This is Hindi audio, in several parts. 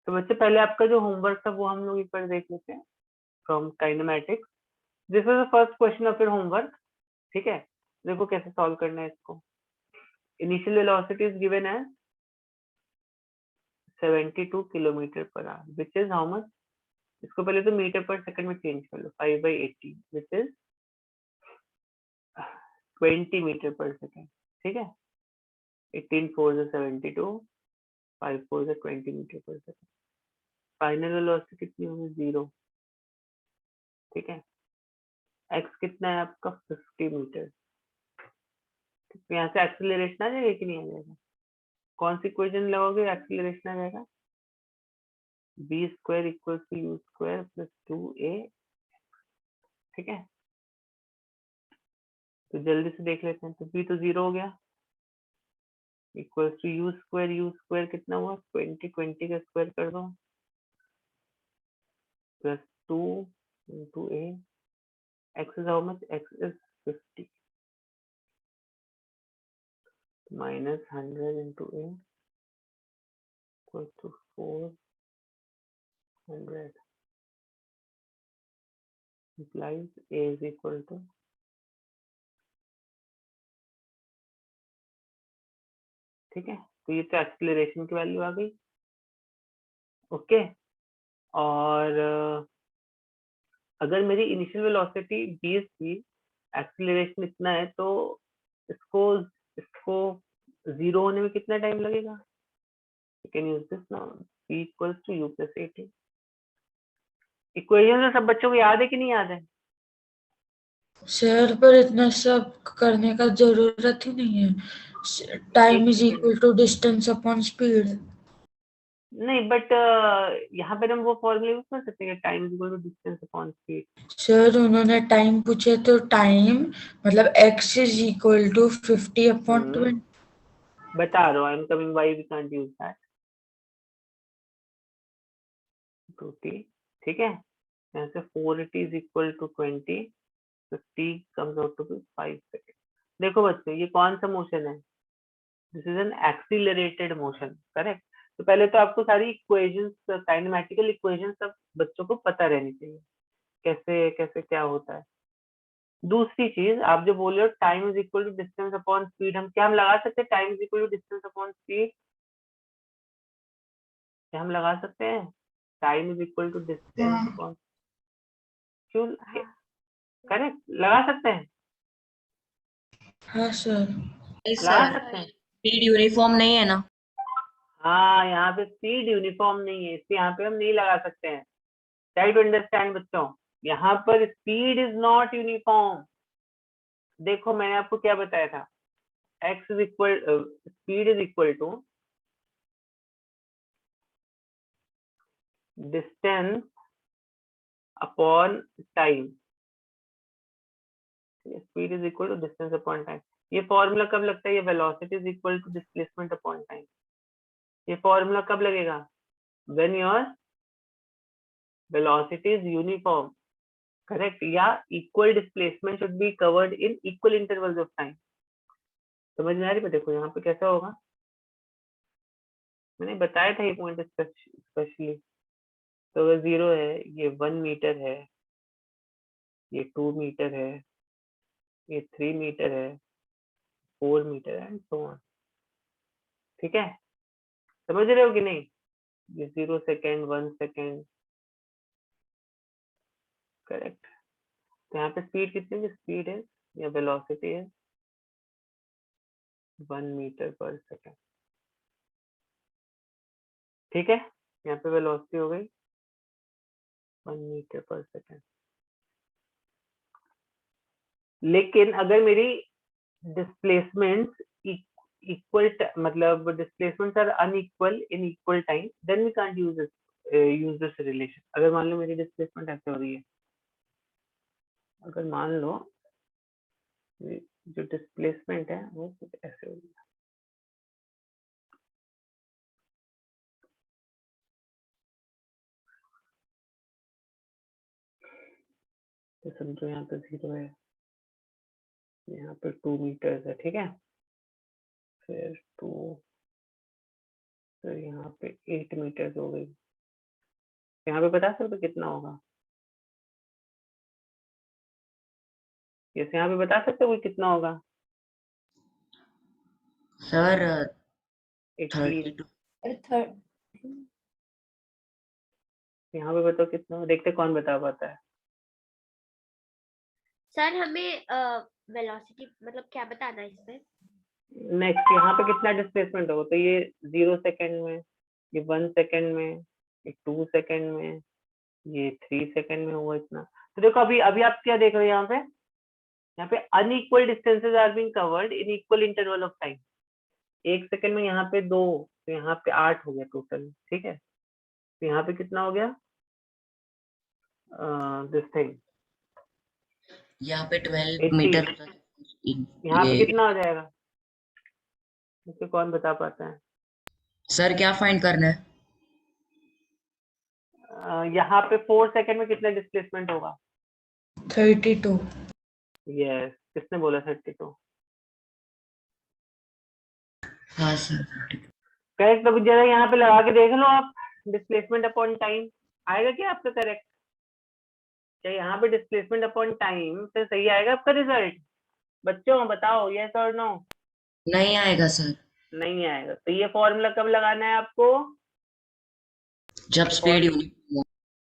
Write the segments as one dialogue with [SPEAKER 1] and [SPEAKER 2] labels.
[SPEAKER 1] तो बच्चे पहले आपका जो होमवर्क था वो हम लोग एक बार देख लेते हैं from kinematics. This is the first question of your homework. ठीक है, देखो कैसे सॉल्व करना है इसको। Initial velocity is given as 72 kilometre per hour which is how much. इसको पहले तो मीटर पर सेकंड में चेंज कर लो, 5/80 which is 20 metre per second. ठीक है, 18 4 is 72, 5 4 is 20 metre per second. Final velocity कितनी होगी, 0। ठीक है, x कितना है आपका, 50 मीटर। तो यहाँ से एक्सीलरेशन आ जाएगा कि नहीं आ जाएगा, कौन सी इक्वेशन लगाओगे एक्सीलरेशन आ जाएगा, b square equal to u square plus 2a। ठीक है, तो जल्दी से देख लेते हैं। तो b तो 0 हो गया, इक्वल टू u स्क्वायर कितना हुआ, 20 20 का स्क्वायर कर दो plus 2 into a। x is how much, x is 50 minus 100 into a equal to 400 implies a is equal to, ठीक है। तो ये तो एक्सीलरेशन की वैल्यू आ गई। ओके, और अगर मेरी इनिशियल वेलोसिटी 20 थी, एक्सीलरेशन इतना है, तो इसको इसको 0 होने में कितना टाइम लगेगा। You can use this now, p equals to u plus 80। Equation तो सब बच्चों को याद है कि नहीं याद है।
[SPEAKER 2] सर पर इतना सब करने का जरूरत ही नहीं है। Time is equal to distance upon speed.
[SPEAKER 1] नहीं, बट यहाँ पे हम वो फॉर्मूला यूज कर सकते हैं, time is equal to distance upon speed.
[SPEAKER 2] Sir उन्होंने टाइम पूछे तो टाइम मतलब x is equal to 50 upon 20।
[SPEAKER 1] बता रहा हूँ, I am coming, why we can't use that 2t। ठीक है, यहाँ से 4t is equal to 20, 50 comes out to be 5 second. देखो बच्चों, ये कौन सा मोशन है, this is an accelerated motion, correct. तो पहले तो आपको सारी इक्वेशंस, काइनेमैटिकल इक्वेशंस सब बच्चों को पता रहनी चाहिए, कैसे कैसे क्या होता है। दूसरी चीज, आप जो बोल रहे हो time is equal to distance upon speed, हम क्या हम लगा सकते हैं time is equal to distance upon speed, क्या हम लगा सकते हैं time is equal to distance upon fuel, correct, लगा सकते हैं,
[SPEAKER 2] हाँ सर।
[SPEAKER 1] लगा सकते हैं।
[SPEAKER 3] स्पीड यूनिफॉर्म नहीं है ना।
[SPEAKER 1] हाँ, यहाँ पे स्पीड यूनिफॉर्म नहीं है, इसलिए यहाँ पे हम नहीं लगा सकते हैं। ट्राई टू अंडरस्टैंड बच्चों, यहाँ पर स्पीड इज नॉट यूनिफॉर्म। देखो मैंने आपको क्या बताया था, x is equal, speed is equal to distance upon time. Speed is equal to distance upon time. ये फॉर्मूला कब लगता है, ये velocity is equal to displacement upon time. ये फॉर्मूला कब लगेगा, when your velocity is uniform, correct, या equal displacement should be covered in equal intervals of time. समझ में आ रही है। देखो यहाँ पे कैसा होगा, मैंने बताया था ये पॉइंट स्पेशली। तो अगर 0 है, ये 1 मीटर है, ये 2 मीटर है, ये 3 मीटर है, 4 मीटर एंड सो ऑन। ठीक है, समझ रहे हो कि नहीं। ये 0 सेकेंड, 1 सेकेंड, करेक्ट। तो यहाँ पे स्पीड कितनी है, स्पीड है या वेलोसिटी है 1 मीटर पर सेकेंड। ठीक है, यहाँ पे वेलोसिटी हो गई 1 मीटर पर सेकेंड। लेकिन अगर मेरी डिस्प्लेसमेंट इक्वल, मतलब displacement are unequal in equal time, then we can't use this relation. अगर मान लो मेरी डिस्प्लेसमेंट ऐसे हो रही है, अगर मान लो जो डिस्प्लेसमेंट है वो कुछ ऐसे हो रही है, तो समझो यहाँ पे 0 है, यहाँ पे 2 मीटर है, ठीक है, फिर 2, फिर यहाँ पे 8 मीटर हो गई, यहाँ पे बता सकते हो कितना होगा? यस, यहाँ पे बता सकते हो कितना होगा?
[SPEAKER 3] सर
[SPEAKER 1] 18।
[SPEAKER 3] 32
[SPEAKER 1] यहाँ पे बताओ कितना होगा? देखते कौन बता पाता है।
[SPEAKER 4] सर हमें वेलोसिटी मतलब क्या बताना है इसमें?
[SPEAKER 1] नेक्स्ट यहाँ पे कितना डिस्प्लेसमेंट होगा? तो ये 0 सेकंड में, ये 1 सेकंड में, ये 2 सेकंड में, ये 3 सेकंड में हुआ इतना। तो देखो अभी अभी आप क्या देख रहे हो यहाँ पे unequal distances are being covered in equal interval of time. 1 second में यहाँ पे 2, तो यहाँ पे 8 हो गया टोटल, ठीक है। तो यहाँ पे कितना हो गया दिस थिंग?
[SPEAKER 3] यहाँ पे 12
[SPEAKER 1] 80।
[SPEAKER 3] मीटर
[SPEAKER 1] यहाँ पे कितना हो जाएगा? मुझे कौन बता पाता है?
[SPEAKER 3] सर क्या फाइंड करना है?
[SPEAKER 1] यहाँ पे 4 सेकंड में कितना डिस्प्लेसमेंट होगा?
[SPEAKER 2] 32।
[SPEAKER 1] यस, किसने बोला 32?
[SPEAKER 3] हाँ सर।
[SPEAKER 1] करेक्ट। तो जरा यहाँ पे लगा के देख लो आप, डिस्प्लेसमेंट अपॉन टाइम आएगा क्या आपका करेक्ट? क्या यहाँ पे डिस्प्लेसमेंट अपॉन टाइम से सही आएगा आपका रिजल्ट? बच्चों बताओ यस और नो।
[SPEAKER 3] नहीं आएगा सर।
[SPEAKER 1] नहीं आएगा। तो ये फॉर्मूला कब लगाना है आपको?
[SPEAKER 3] जब स्पीड यूनिफॉर्म हो।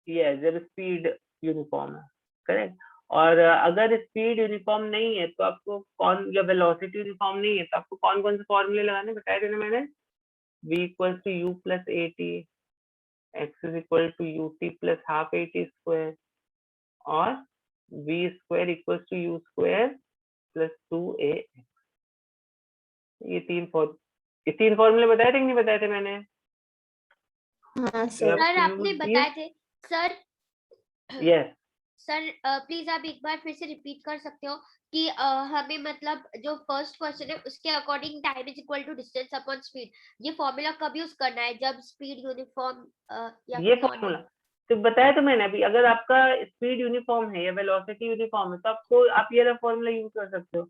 [SPEAKER 1] यस, जब स्पीड यूनिफॉर्म है, करेक्ट। और अगर स्पीड यूनिफॉर्म नहीं है तो आपको कौन, या वेलोसिटी यूनिफॉर्म नहीं है तो आपको कौन कौन से फॉर्मूले लगाने बताए थे ना मैंने? v equal to u plus a t, x is equal to u t plus half a t square, और v square equal to u square plus 2a। ये तीन फॉर्मूले बताए थे कि नहीं बताए थे मैंने?
[SPEAKER 4] हाँ सर आपने बताए थे सर।
[SPEAKER 1] यस।
[SPEAKER 4] सर प्लीज आप एक बार फिर से रिपीट कर सकते हो कि हमें मतलब जो फर्स्ट क्वेश्चन है उसके according time is equal to distance upon speed, ये फॉर्मूला कब यूज करना है? जब स्पीड यूनिफॉर्म या
[SPEAKER 1] ये फॉर्मूला तो बताया तो मैंने अभी। अगर आपका स्पीड यूनिफॉर्म है या वेलोसिटी यूनिफॉर्म है तो आपको आप ये फॉर्मूला यूज कर सकते हो।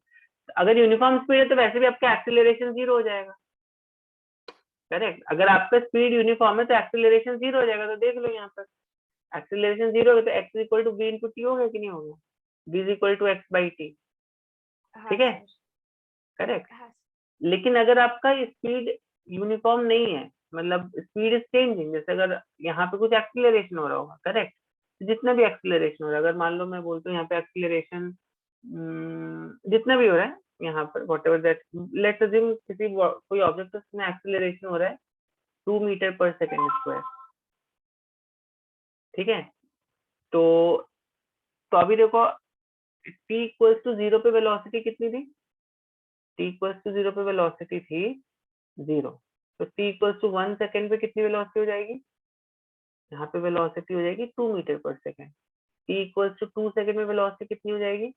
[SPEAKER 1] अगर यूनिफॉर्म स्पीड है तो वैसे भी आपका एक्सीलरेशन 0 हो जाएगा, करेक्ट। अगर आपका स्पीड यूनिफॉर्म है तो एक्सीलरेशन 0 हो जाएगा। तो देख लो यहाँ पर एक्सीलरेशन 0 है तो x equal to b into t हो गया कि नहीं होगा? b is equal to x by t, ठीक है, करेक्ट। लेकिन अगर आपका स्पीड यूनिफॉर्म नहीं है, मतलब स्पीड इज चेंजिंग, जैसे अगर यहाँ पे कुछ एक्सीलरेशन हो रहा होगा, करेक्ट, जितना भी एक्सीलरेशन हो रहा है, अगर मान लो मैं बोलता हूँ यहाँ पे एक्सीलरेशन जितना भी हो रहा है यहाँ पर, what ever that, let's assume किसी कोई ऑब्जेक्ट में एक्सीलरेशन हो रहा है 2 मीटर पर सेकेंड स्क्वायर, ठीक है। तो अभी देखो t इक्वल्स टू 0 पे वेलोसिटी कितनी थी? t इक्वल्स टू 0 पे वेलोसिटी थी 0। तो t इक्वल्स टू 1 सेकेंड पे कितनी वेलोसिटी हो जाएगी? यहाँ पे वेलोसिटी हो जाएगी 2 मीटर पर second. t equals to 2 second में वेलोसिटी कितनी हो जाएगी?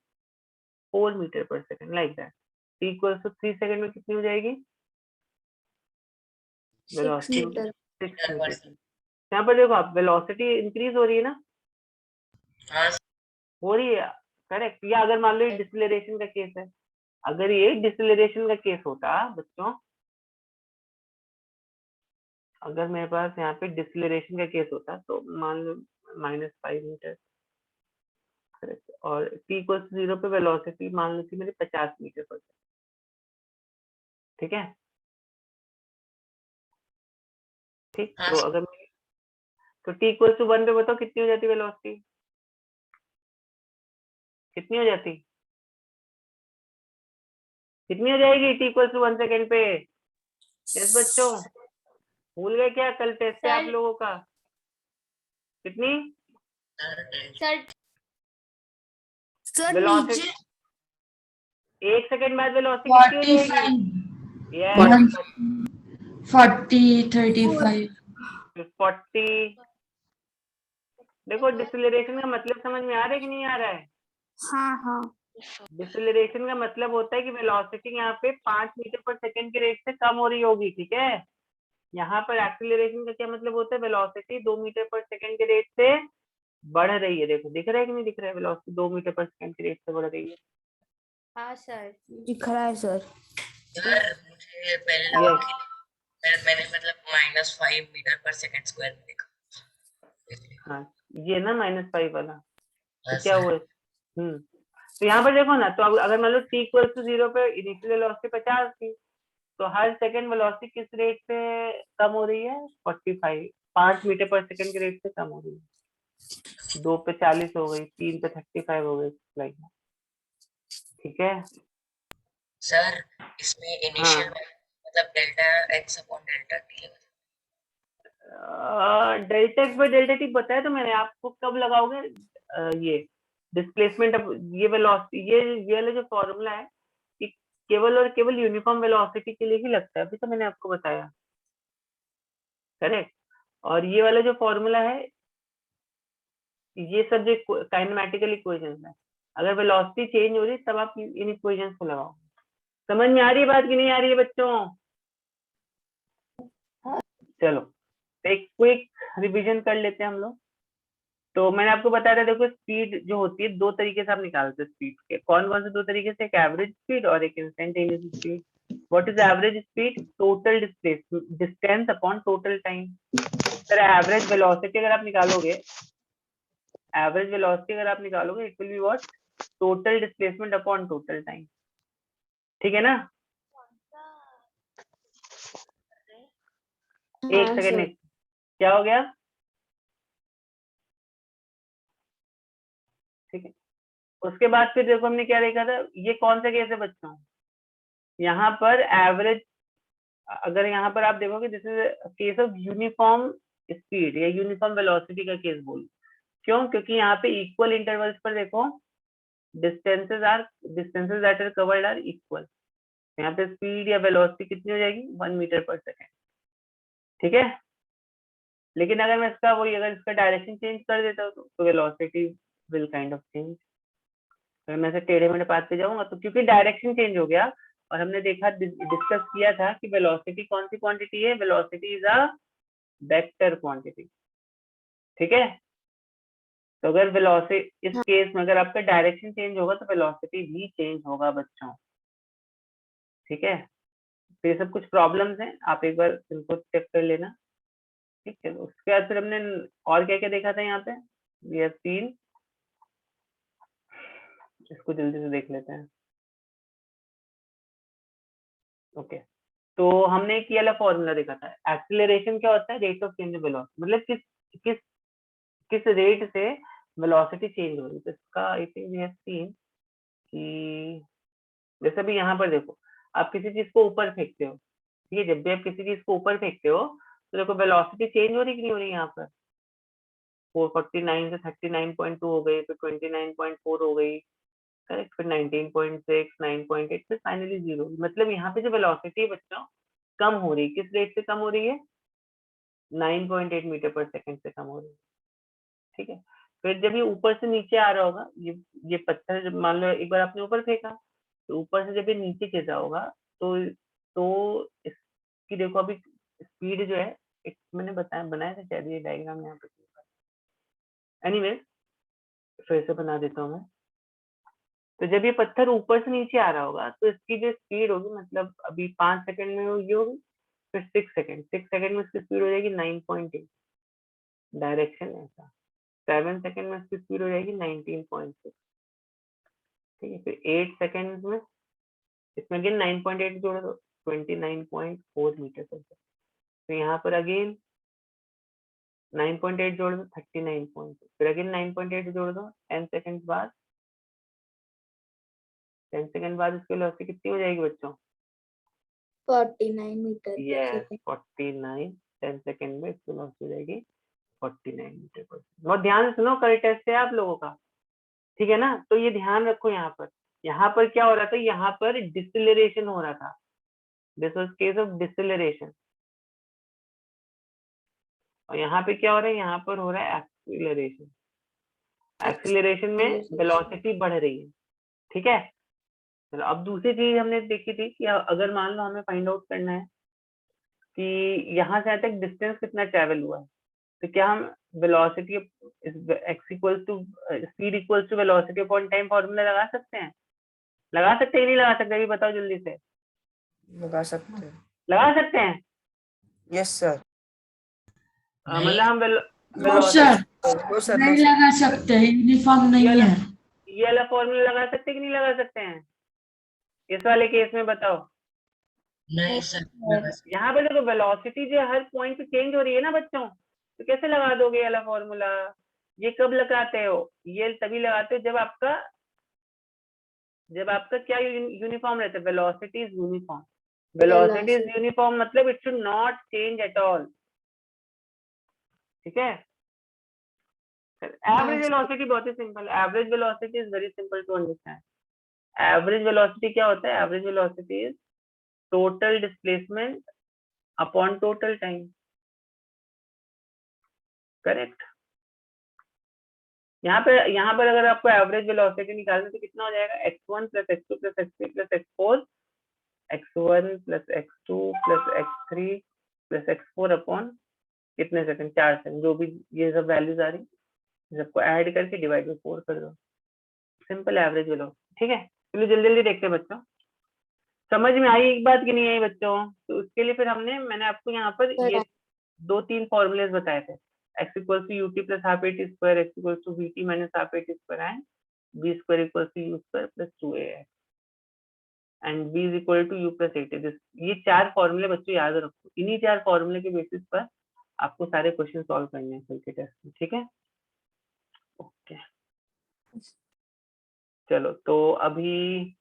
[SPEAKER 1] 4 मीटर पर second, like that. t equals to 3 second में कितनी हो जाएगी वेलोसिटी? 6 मीटर। यहाँ पर देखो आप, वेलोसिटी इंक्रीज हो रही है ना,
[SPEAKER 3] हाँ
[SPEAKER 1] हो रही है, करेक्ट। या अगर मान लो ये डिसलेरेशन का केस है, अगर ये डिसलेरेशन का केस होता बच्चों, अगर मेरे पास यहाँ पे डिसलेरेशन का केस होता तो मान लो -5 मीटर, करेक्ट, और t इक्वल 0 पे वेलोसिटी मान लो कि मेरी 50 मीटर पर सेकंड, ठीक है, ठीक।
[SPEAKER 3] हाँ
[SPEAKER 1] तो अगर तो t इक्वल टू 1 पे बताओ कितनी हो जाती वेलोसिटी? कितनी हो जाती? कितनी हो जाएगी t इक्वल टू 1 सेकेंड पे? यस बच्चों, भूल गए क्या कल टेस्ट है आप लोगों का? कितनी
[SPEAKER 4] सर
[SPEAKER 1] वेलोसिटी? 1 सेकेंड बाद वेलोसिटी कितनी हो जाएगी? यस,
[SPEAKER 2] 40, 35।
[SPEAKER 1] 40। देखो डिसलेरेशन का मतलब समझ में आ रहा है कि नहीं आ रहा है?
[SPEAKER 4] हाँ हाँ
[SPEAKER 1] डिसलेरेशन का मतलब होता है कि वेलोसिटी यहाँ पे 5 मीटर पर सेकंड के रेट से कम हो रही होगी, ठीक है। यहाँ पर एक्सीलरेशन का क्या मतलब होता है? वेलोसिटी 2 मीटर पर सेकंड के रेट से बढ़ रही है। देखो दिख रहा है कि नहीं दिख रहा है? वेलोसिटी 2 मीटर पर सेकंड के रेट से बढ़ रही है।
[SPEAKER 4] हाँ सर
[SPEAKER 5] दिख रहा है सर।
[SPEAKER 3] सर मुझे पहले लगा कि मैंने मतलब -5 मीटर पर सेकंड स्क्वायर में देखा।
[SPEAKER 1] हाँ ये ना -5 वाला,
[SPEAKER 3] हाँ
[SPEAKER 1] तो क्या
[SPEAKER 3] सर।
[SPEAKER 1] हुआ? तो यहाँ पर देखो ना, तो अगर मान लो t = 0 पे इनिशियल वेलोसिटी 50 थी, तो हर सेकंड वेलोसिटी किस रेट से कम हो रही है? 45, 5 मीटर पर सेकंड के रेट से कम हो रही है। 2 पे 40 हो गई, 3 पे 35 हो गई, लाइक, ठीक है।
[SPEAKER 3] सर इसमें इनिशियल
[SPEAKER 1] हाँ
[SPEAKER 3] मतलब delta x upon delta t है।
[SPEAKER 1] Delta x by delta T बताया तो मैंने आपको, कब लगाओगे? ये डिस्प्लेसमेंट, ये वेलोसिटी, ये वाला जो फॉर्मूला है कि केवल और केवल यूनिफॉर्म वेलोसिटी के लिए ही लगता है, अभी तो मैंने आपको बताया, करेक्ट। और ये वाला जो फॉर्मूला है, ये सब जो काइनेमेटिकल इक्वेशंस है, अगर वेलोसिटी चेंज हो रही है तब आप इन इक्वेशंस को लगाओ। समझ में आ रही है बात कि नहीं आ रही है बच्चों? चलो एक क्विक रिवीजन कर लेते हैं हम लोग। तो मैंने आपको बताया था, देखो स्पीड जो होती है दो तरीके से आप निकालते हैं स्पीड के। कौन कौन से दो तरीके से? एक एवरेज स्पीड और एक instantaneous speed. What is average speed? Total distance upon total time. Sir average velocity अगर आप निकालोगे, it will be what? Total displacement upon total time, ठीक है ना? एक
[SPEAKER 2] हाँ
[SPEAKER 1] सेकेंड,
[SPEAKER 2] सर।
[SPEAKER 1] क्या हो गया? ठीक है, उसके बाद फिर देखो हमने क्या देखा था, ये कौन सा केस है बच्चों? यहाँ पर एवरेज, अगर यहाँ पर आप देखोगे this is case of uniform speed या यूनिफॉर्म वेलोसिटी का केस बोल। क्यों? क्योंकि यहाँ पे इक्वल इंटरवल्स पर देखो distances that are covered are equal. यहाँ पे स्पीड या वेलोसिटी कितनी हो जाएगी? 1 मीटर पर सेकेंड, ठीक है। लेकिन अगर मैं इसका वही, अगर इसका डायरेक्शन चेंज कर देता हूँ तो velocity will kind of change. अगर मैं ऐसे टेढ़े मेढ़े पाथ पे जाऊंगा तो, क्योंकि डायरेक्शन चेंज हो गया, और हमने देखा डिस्कस किया था कि वेलोसिटी कौन सी क्वांटिटी है? Velocity is a vector quantity, ठीक है। तो अगर वेलोसिटी, इस केस में अगर आपका डायरेक्शन चेंज होगा तो वेलोसिटी भी चेंज होगा बच्चों, ठीक है। तो ये सब कुछ प्रॉब्लम्स हैं, आप एक बार इनको चेक कर लेना, ठीक है। उसके बाद फिर हमने और क्या क्या देखा था यहाँ पे? वी हैव सीन, इसको जल्दी से देख लेते हैं। ओके, तो हमने एक ये वाला फॉर्मूला देखा था, एक्सीलरेशन क्या होता है? Rate of change of velocity, मतलब किस किस रेट से वेलोसिटी चेंज हो रही है। तो इसका I think we have seen कि जैसे भी यहाँ पर देखो, आप किसी चीज को ऊपर फेंकते हो, ठीक है। जब भी आप किसी चीज को ऊपर फेंकते हो तो देखो वेलोसिटी चेंज हो रही कि नहीं हो रही? यहाँ पर 449 से 39.2 हो गई, फिर 29.4 हो गई, करेक्ट, फिर 19.6, 9.8, फिर फाइनली 0। मतलब यहाँ पे जो वेलोसिटी है बच्चों कम हो रही है, किस रेट से कम हो रही है? 9.8 मीटर पर सेकंड से कम हो रही है, ठीक है। फिर जब ये ऊपर से नीचे आ रहा होगा, ये पत्थर जब मान लो एक बार आपने ऊपर फेंका, तो ऊपर से जब ये नीचे गिर रहा होगा तो इसकी देखो अभी स्पीड जो है, एक मैंने बनाया था शायद ये डायग्राम यहाँ पे। एनीवे फिर से बना देता हूँ मैं। तो जब ये पत्थर ऊपर से नीचे आ रहा होगा तो इसकी जो स्पीड होगी, मतलब अभी 5 सेकंड में ये होगी, फिर 6 सेकंड में इसकी स्पीड हो जाएगी 9.8, डायरेक्शन ऐसा। 7 सेकंड में इसकी स्पीड हो जाएगी 19.6, ठीक है। फिर 8 सेकंड में इसमें अगेन 9.8 जोड़ दो, 29.4 मीटर पर सेकंड। तो यहाँ पर अगेन 9.8 जोड़ दो, 39.6, फिर अगेन 9.8 जोड़ दो, 10 सेकंड बाद, 10 सेकंड बाद इसकी वेलोसिटी कितनी हो जाएगी बच्चों?
[SPEAKER 2] 49 मीटर पर
[SPEAKER 1] यस,
[SPEAKER 2] सेकंड।
[SPEAKER 1] 49। 10 सेकंड में इसकी वेलोसिटी हो जाएगी 49 मीटर पर सेकंड। बहुत ध्यान से सुनो, कल टेस्ट है आप लोगों का, ठीक है ना। तो ये ध्यान रखो, यहाँ पर क्या हो रहा था? यहाँ पर डिसेलरेशन हो रहा था, this was case of deceleration. और यहाँ पे क्या हो रहा है? यहाँ पर हो रहा है एक्सीलरेशन। एक्सीलरेशन में वेलोसिटी बढ़ रही है, ठीक है। चलो अब दूसरी चीज हमने देखी थी कि अगर मान लो हमें फाइंड आउट करना है कि यहाँ से यहाँ तक डिस्टेंस कितना ट्रेवल हुआ है, तो क्या हम velocity x equals to speed equals to velocity upon time formula लगा सकते हैं? लगा सकते हैं नहीं लगा सकते? अभी बताओ जल्दी से।
[SPEAKER 5] लगा सकते हैं।
[SPEAKER 1] लगा सकते हैं।
[SPEAKER 5] Yes sir.
[SPEAKER 3] नहीं
[SPEAKER 1] मतलब हम
[SPEAKER 2] नो सर,
[SPEAKER 5] वो सर
[SPEAKER 2] नहीं लगा सकते, यूनिफॉर्म नहीं
[SPEAKER 1] ये
[SPEAKER 2] है।
[SPEAKER 1] ये वाला फॉर्मूला लगा सकते कि नहीं लगा सकते हैं? इस वाले केस में बताओ।
[SPEAKER 3] नहीं सर, लगा सकते।
[SPEAKER 1] यहाँ पे देखो वेलोसिटी जो हर पॉइंट पे चेंज हो रही है ना बच्चों, तो कैसे लगा दोगे ये वाला फॉर्मूला? ये कब लगाते हो? ये तभी लगाते हो जब आपका क्या यूनिफॉर्म रहता है, velocity is uniform. Velocity is uniform मतलब it should not change at all. ठीक है, एवरेज वेलोसिटी बहुत ही simple. Average velocity is very simple to understand. Average velocity क्या होता है? Average velocity is total displacement upon total time. Correct. यहाँ पर अगर आपको एवरेज वेलोसिटी निकालना तो कितना हो जाएगा? x1 plus x2 plus x3 plus x4, x1 plus x2 plus x3 plus x4 upon कितने सेकंड? 4 सेकंड। जो भी ये सब वैल्यूज आ रही सबको ऐड करके डिवाइड बाई 4 कर दो। Simple average velocity. ठीक है, चलिए जल्दी जल्दी देखते हैं बच्चों, समझ में आई एक बात कि नहीं आई बच्चों? तो उसके लिए फिर मैंने आपको यहाँ पर ये 2-3 फॉर्मूलेज बताए थे। x equals to ut plus half at square, x equals to vt minus half at square and b square equals to u square plus 2ax and b is equal to u plus 8। ये 4 फॉर्मूले बच्चों याद रखो। इन्हीं 4 फॉर्मूले के बेसिस पर आपको सारे क्वेश्चन सॉल्व करने हैं कल के टेस्ट में। ठीक है, ओके। चलो तो अभी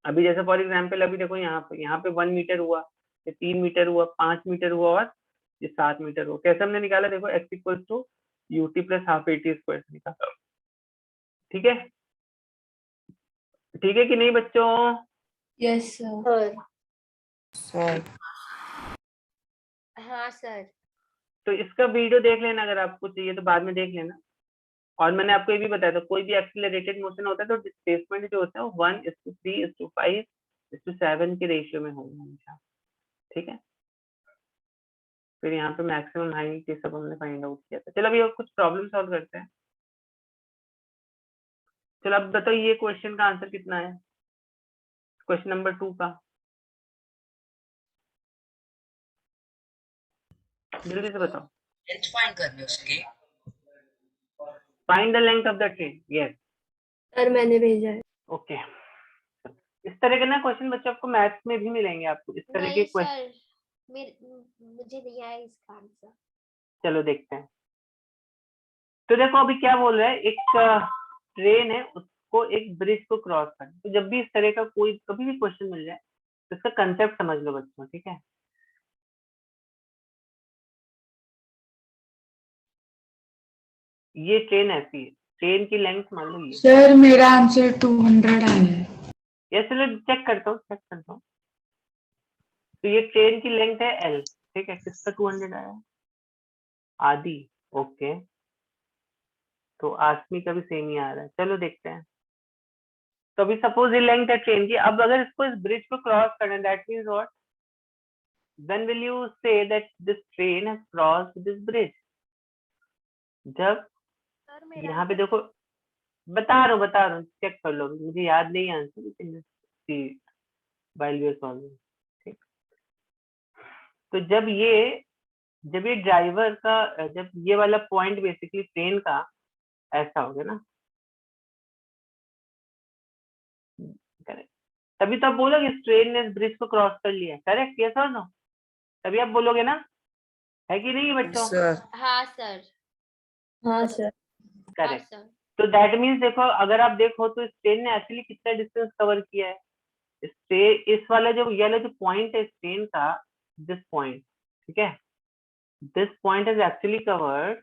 [SPEAKER 1] जैसे फॉर एग्जाम्पल अभी देखो यहाँ पे 1 मीटर हुआ, ये 3 मीटर हुआ, 5 मीटर हुआ और ये 7 मीटर हुआ। कैसे हमने निकाला? देखो x equal to ut plus half a t square निकाला। ठीक है, ठीक है कि नहीं बच्चों?
[SPEAKER 5] Yes sir.
[SPEAKER 6] सर
[SPEAKER 4] हाँ सर।
[SPEAKER 1] तो इसका वीडियो देख लेना, अगर आपको चाहिए तो बाद में देख लेना। और मैंने आपको ये भी बताया था, कोई भी एक्सीलरेटेड मोशन होता है तो डिस्प्लेसमेंट जो होता है वो 1:3:5:7 के रेशियो में होगा हमेशा। ठीक है, फिर यहाँ पे मैक्सिमम हाइट ये सब हमने फाइंड आउट किया था। चलो अभी और कुछ प्रॉब्लम सॉल्व करते हैं। चलो अब बताओ ये क्वेश्चन का आंसर कितना है? क्वेश्चन नंबर 2 का जल्दी से बताओ।
[SPEAKER 3] लेंथ फाइंड करनी है उसकी।
[SPEAKER 1] Find the length of the train. Yes
[SPEAKER 5] sir मैंने भेजा है।
[SPEAKER 1] ओके। इस तरह के ना क्वेश्चन बच्चों आपको मैथ्स में भी मिलेंगे, आपको इस तरह के
[SPEAKER 4] नहीं
[SPEAKER 1] क्वेश्चन।
[SPEAKER 4] सर, मुझे नहीं आया इसका आंसर।
[SPEAKER 1] चलो देखते हैं। तो देखो अभी क्या बोल रहा है, एक ट्रेन है, उसको एक ब्रिज को क्रॉस करना। तो जब भी इस तरह का कोई कभी भी क्वेश्चन मिल जाए तो इसका कंसेप्ट समझ लो बच्चों। ठीक है, ये ट्रेन ऐसी है, ट्रेन की लेंथ मान लो ये।
[SPEAKER 2] सर मेरा आंसर 200 आया है।
[SPEAKER 1] ये चलो चेक करता हूँ। तो ये ट्रेन की लेंथ है L। ठीक है, किसका 200 आया? आदि। ओके, तो आसमी का भी सेम ही आ रहा है। चलो देखते हैं। तो अभी सपोज ये लेंथ है ट्रेन की। अब अगर इसको इस ब्रिज को क्रॉस करना, that means what? When will you say that this train has crossed this bridge? जब यहाँ पे देखो, बता रहा हूँ, चेक कर लो, मुझे याद नहीं आंसर, लेकिन सी व्हाइल वी आर सॉल्विंग। ठीक, तो जब ये ड्राइवर का, जब ये वाला पॉइंट बेसिकली ट्रेन का ऐसा हो गया ना, करेक्ट, तभी तो आप बोलोगे इस ट्रेन ने इस ब्रिज को क्रॉस कर लिया। करेक्ट, यस और नो? तभी आप बोलोगे ना, है कि नहीं बच्चों?
[SPEAKER 6] सर
[SPEAKER 4] हाँ सर।
[SPEAKER 5] हाँ सर।
[SPEAKER 4] हाँ
[SPEAKER 1] करेक्ट।
[SPEAKER 4] सर।
[SPEAKER 1] तो दैट मीन्स देखो, अगर आप देखो तो इस ट्रेन ने एक्चुअली कितना डिस्टेंस कवर किया है? इस वाला जो पॉइंट है इस ट्रेन का, दिस पॉइंट, ठीक है, this point has actually covered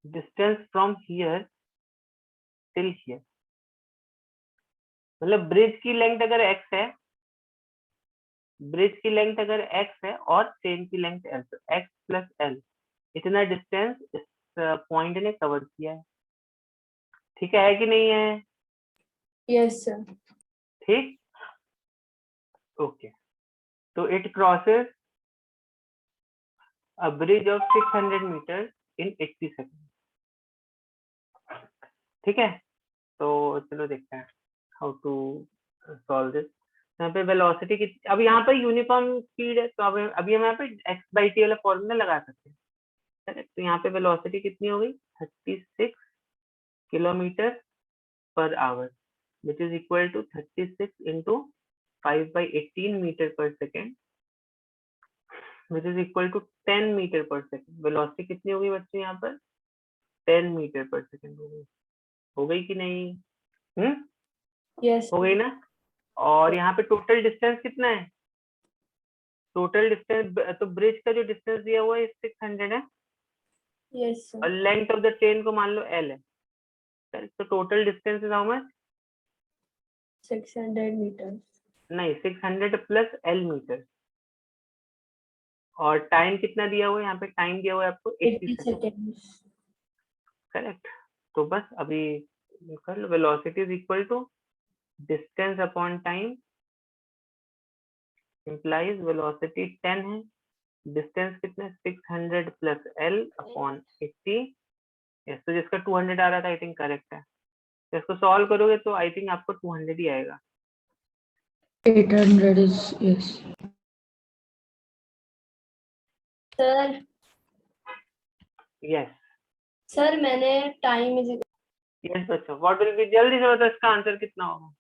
[SPEAKER 1] distance from here till here. मतलब ब्रिज की लेंथ अगर x है, और ट्रेन की लेंथ l, तो x प्लस l इतना डिस्टेंस इस पॉइंट ने कवर किया है। ठीक है कि नहीं है?
[SPEAKER 5] Yes sir.
[SPEAKER 1] ठीक, ओके। तो it crosses a bridge of 600 meters in 80 seconds। ठीक है, तो चलो देखते हैं हाउ टू सॉल्व दिस। यहाँ पे वेलोसिटी की, अब यहाँ पे यूनिफॉर्म स्पीड है, तो अब अभी हम यहाँ पे x/t वाला फॉर्मूला लगा सकते हैं। करेक्ट। तो यहाँ पे वेलोसिटी कितनी हो गई 36 kilometre per hour which is equal to 36 into 5/18 metre पर second which is equal to 10 metre पर सेकेंड। वेलोसिटी कितनी हो गई बच्चों यहाँ पर 10 मीटर पर सेकेंड हो गई कि नहीं?
[SPEAKER 5] यस
[SPEAKER 1] हो गई ना। और यहाँ पे टोटल डिस्टेंस कितना है? टोटल डिस्टेंस तो ब्रिज का जो डिस्टेंस दिया हुआ है 600 है
[SPEAKER 5] यस
[SPEAKER 1] और लेंथ ऑफ द ट्रेन को मान लो L है। तो total distance is how much?
[SPEAKER 5] 600 meters.
[SPEAKER 1] नहीं 600 प्लस L मीटर। और टाइम कितना दिया हुआ है? यहाँ पे टाइम दिया हुआ है आपको 80 सेकेंड।
[SPEAKER 5] seconds.
[SPEAKER 1] करेक्ट। तो बस अभी कर लो velocity is equal to distance upon time implies velocity 10 है, डिस्टेंस कितना 600 प्लस L अपॉन 80। यस, तो जिसका 200 आ रहा था आई थिंक करेक्ट है। तो इसको सॉल्व करोगे तो आई थिंक आपको 200 ही आएगा।
[SPEAKER 2] 800 is yes.
[SPEAKER 5] Sir
[SPEAKER 1] yes
[SPEAKER 5] sir मैंने टाइम इज
[SPEAKER 1] यस बच्चों, व्हाट विल बी, जल्दी से बताओ इसका आंसर कितना होगा।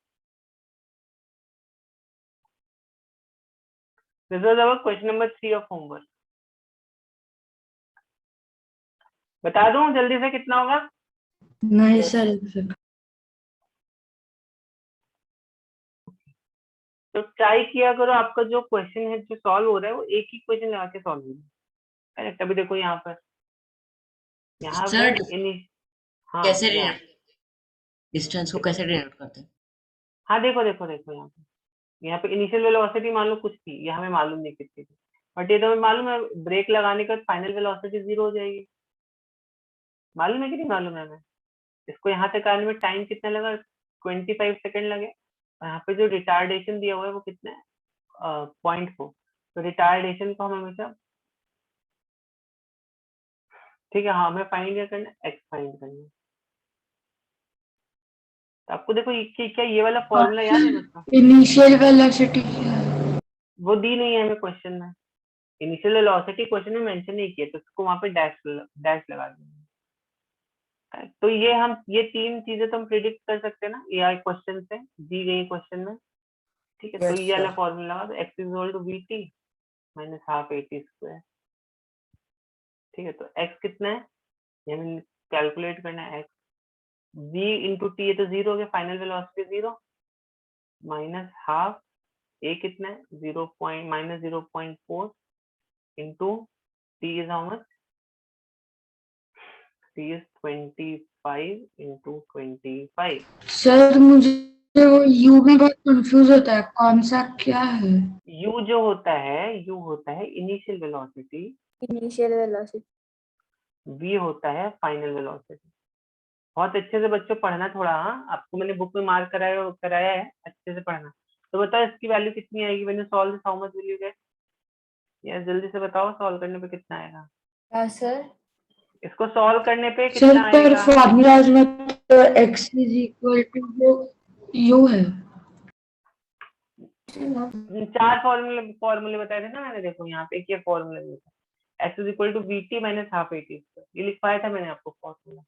[SPEAKER 1] This was our question number 3 of homework. बता दूं जल्दी से कितना होगा?
[SPEAKER 2] नहीं सर, एक सेकंड।
[SPEAKER 1] तो ट्राई किया करो, आपका जो क्वेश्चन है जो सॉल्व हो रहा है वो एक ही क्वेश्चन लगा के सॉल्व हो रहा है। अभी देखो यहाँ पर
[SPEAKER 3] सर
[SPEAKER 1] हाँ
[SPEAKER 3] कैसे
[SPEAKER 1] यहाँ
[SPEAKER 3] डिस्टेंस को कैसे डिनोट करते हैं?
[SPEAKER 1] हाँ देखो देखो देखो यहाँ पे इनिशियल वेलोसिटी मान लो कुछ थी, ये हमें मालूम नहीं कितनी थी, बट ये तो हमें मालूम है ब्रेक लगाने का फाइनल वेलोसिटी 0 हो जाएगी। मालूम है कि नहीं मालूम है हमें? इसको यहाँ तक आने में टाइम कितना लगा? 25 सेकंड लगे। और यहाँ पे जो रिटार्डेशन दिया हुआ है वो कितना है? 0.4। तो रिटार्डेशन को हम हमेशा, ठीक है, हाँ हमें फाइंड क्या करना है? एक्स फाइंड करना है। तो आपको देखो क्या ये वाला फॉर्मूला याद है बच्चों?
[SPEAKER 2] इनिशियल वेलोसिटी क्या है?
[SPEAKER 1] वो दी नहीं है हमें क्वेश्चन में। इनिशियल वेलोसिटी क्वेश्चन में मेंशन नहीं किया, तो उसको वहां पे डैश लगा देंगे। तो ये तीन चीजें तो हम प्रिडिक्ट कर सकते हैं ना एआई क्वेश्चन से, दी गई क्वेश्चन में। ठीक है, तो
[SPEAKER 6] Yes,
[SPEAKER 1] ये वाला
[SPEAKER 6] sir.
[SPEAKER 1] फॉर्मूला लगा दो, x equal to vt minus half at square. ठीक है, तो x कितना है ये हमें कैलकुलेट करना है। x v इंटू टी, ये तो 0 हो गया, final velocity 0 minus half a कितना है -0.4 into t is how much? t is 25 into 25।
[SPEAKER 2] Sir मुझे वो u में बहुत कंफ्यूज होता है, कौन सा क्या है?
[SPEAKER 1] u जो होता है initial velocity,
[SPEAKER 5] initial velocity.
[SPEAKER 1] v होता है फाइनल वेलोसिटी। बहुत अच्छे से बच्चों पढ़ना थोड़ा, हाँ आपको मैंने बुक में मार्क कराया है, अच्छे से पढ़ना। तो बताओ इसकी वैल्यू कितनी आएगी? मैंने solve this, how much will you get? यार जल्दी से बताओ, सॉल्व करने पे कितना आएगा?
[SPEAKER 5] हाँ सर.
[SPEAKER 1] इसको सॉल्व करने पे
[SPEAKER 2] सर
[SPEAKER 1] कितना
[SPEAKER 2] पर
[SPEAKER 1] आएगा?
[SPEAKER 2] फॉर्मूलाज में तो x इज इक्वल टू वो u है।
[SPEAKER 1] 4 फॉर्मूले बताए थे ना मैंने, देखो यहाँ पे एक ये फॉर्मूला दिया था, x is equal to vt minus half at square, ये लिखवाया था मैंने आपको फॉर्मूला।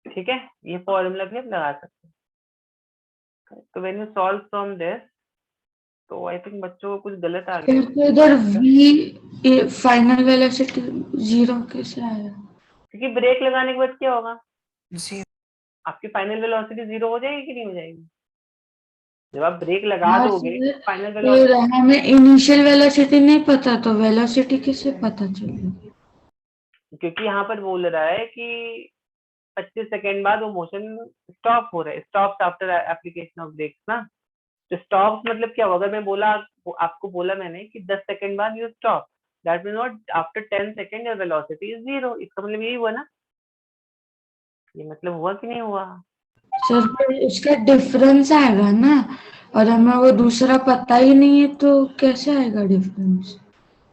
[SPEAKER 1] ठीक है, ये फॉर्मूला भी आप लगा सकते हैं। तो when you solve from this, तो आई थिंक बच्चों को कुछ गलत आ गया।
[SPEAKER 2] तो इधर v फाइनल वेलोसिटी 0 कैसे आया?
[SPEAKER 1] क्योंकि ब्रेक लगाने के बाद क्या होगा?
[SPEAKER 6] Zero.
[SPEAKER 1] आपकी फाइनल वेलोसिटी 0 हो जाएगी कि नहीं हो जाएगी? जब आप ब्रेक लगा
[SPEAKER 2] हाँ
[SPEAKER 1] दोगे
[SPEAKER 2] सर,
[SPEAKER 1] फाइनल
[SPEAKER 2] फिर
[SPEAKER 1] वेलोसिटी,
[SPEAKER 2] हमें इनिशियल वेलोसिटी नहीं पता तो वेलोसिटी कैसे पता चलेगी?
[SPEAKER 1] क्योंकि यहाँ पर बोल रहा है कि 25 सेकेंड बाद वो मोशन स्टॉप हो रहा है, stop after application of brakes ना। तो स्टॉप मतलब क्या होगा? मैं बोला आपको बोला मैंने कि 10 सेकेंड बाद you stop, that mean not after 10 second your velocity is 0। इसका मतलब यही हुआ ना? ये मतलब हुआ कि नहीं हुआ?
[SPEAKER 2] सर पर उसका डिफरेंस आएगा ना, और हमें वो दूसरा पता ही नहीं है तो कैसे आएगा डिफरेंस?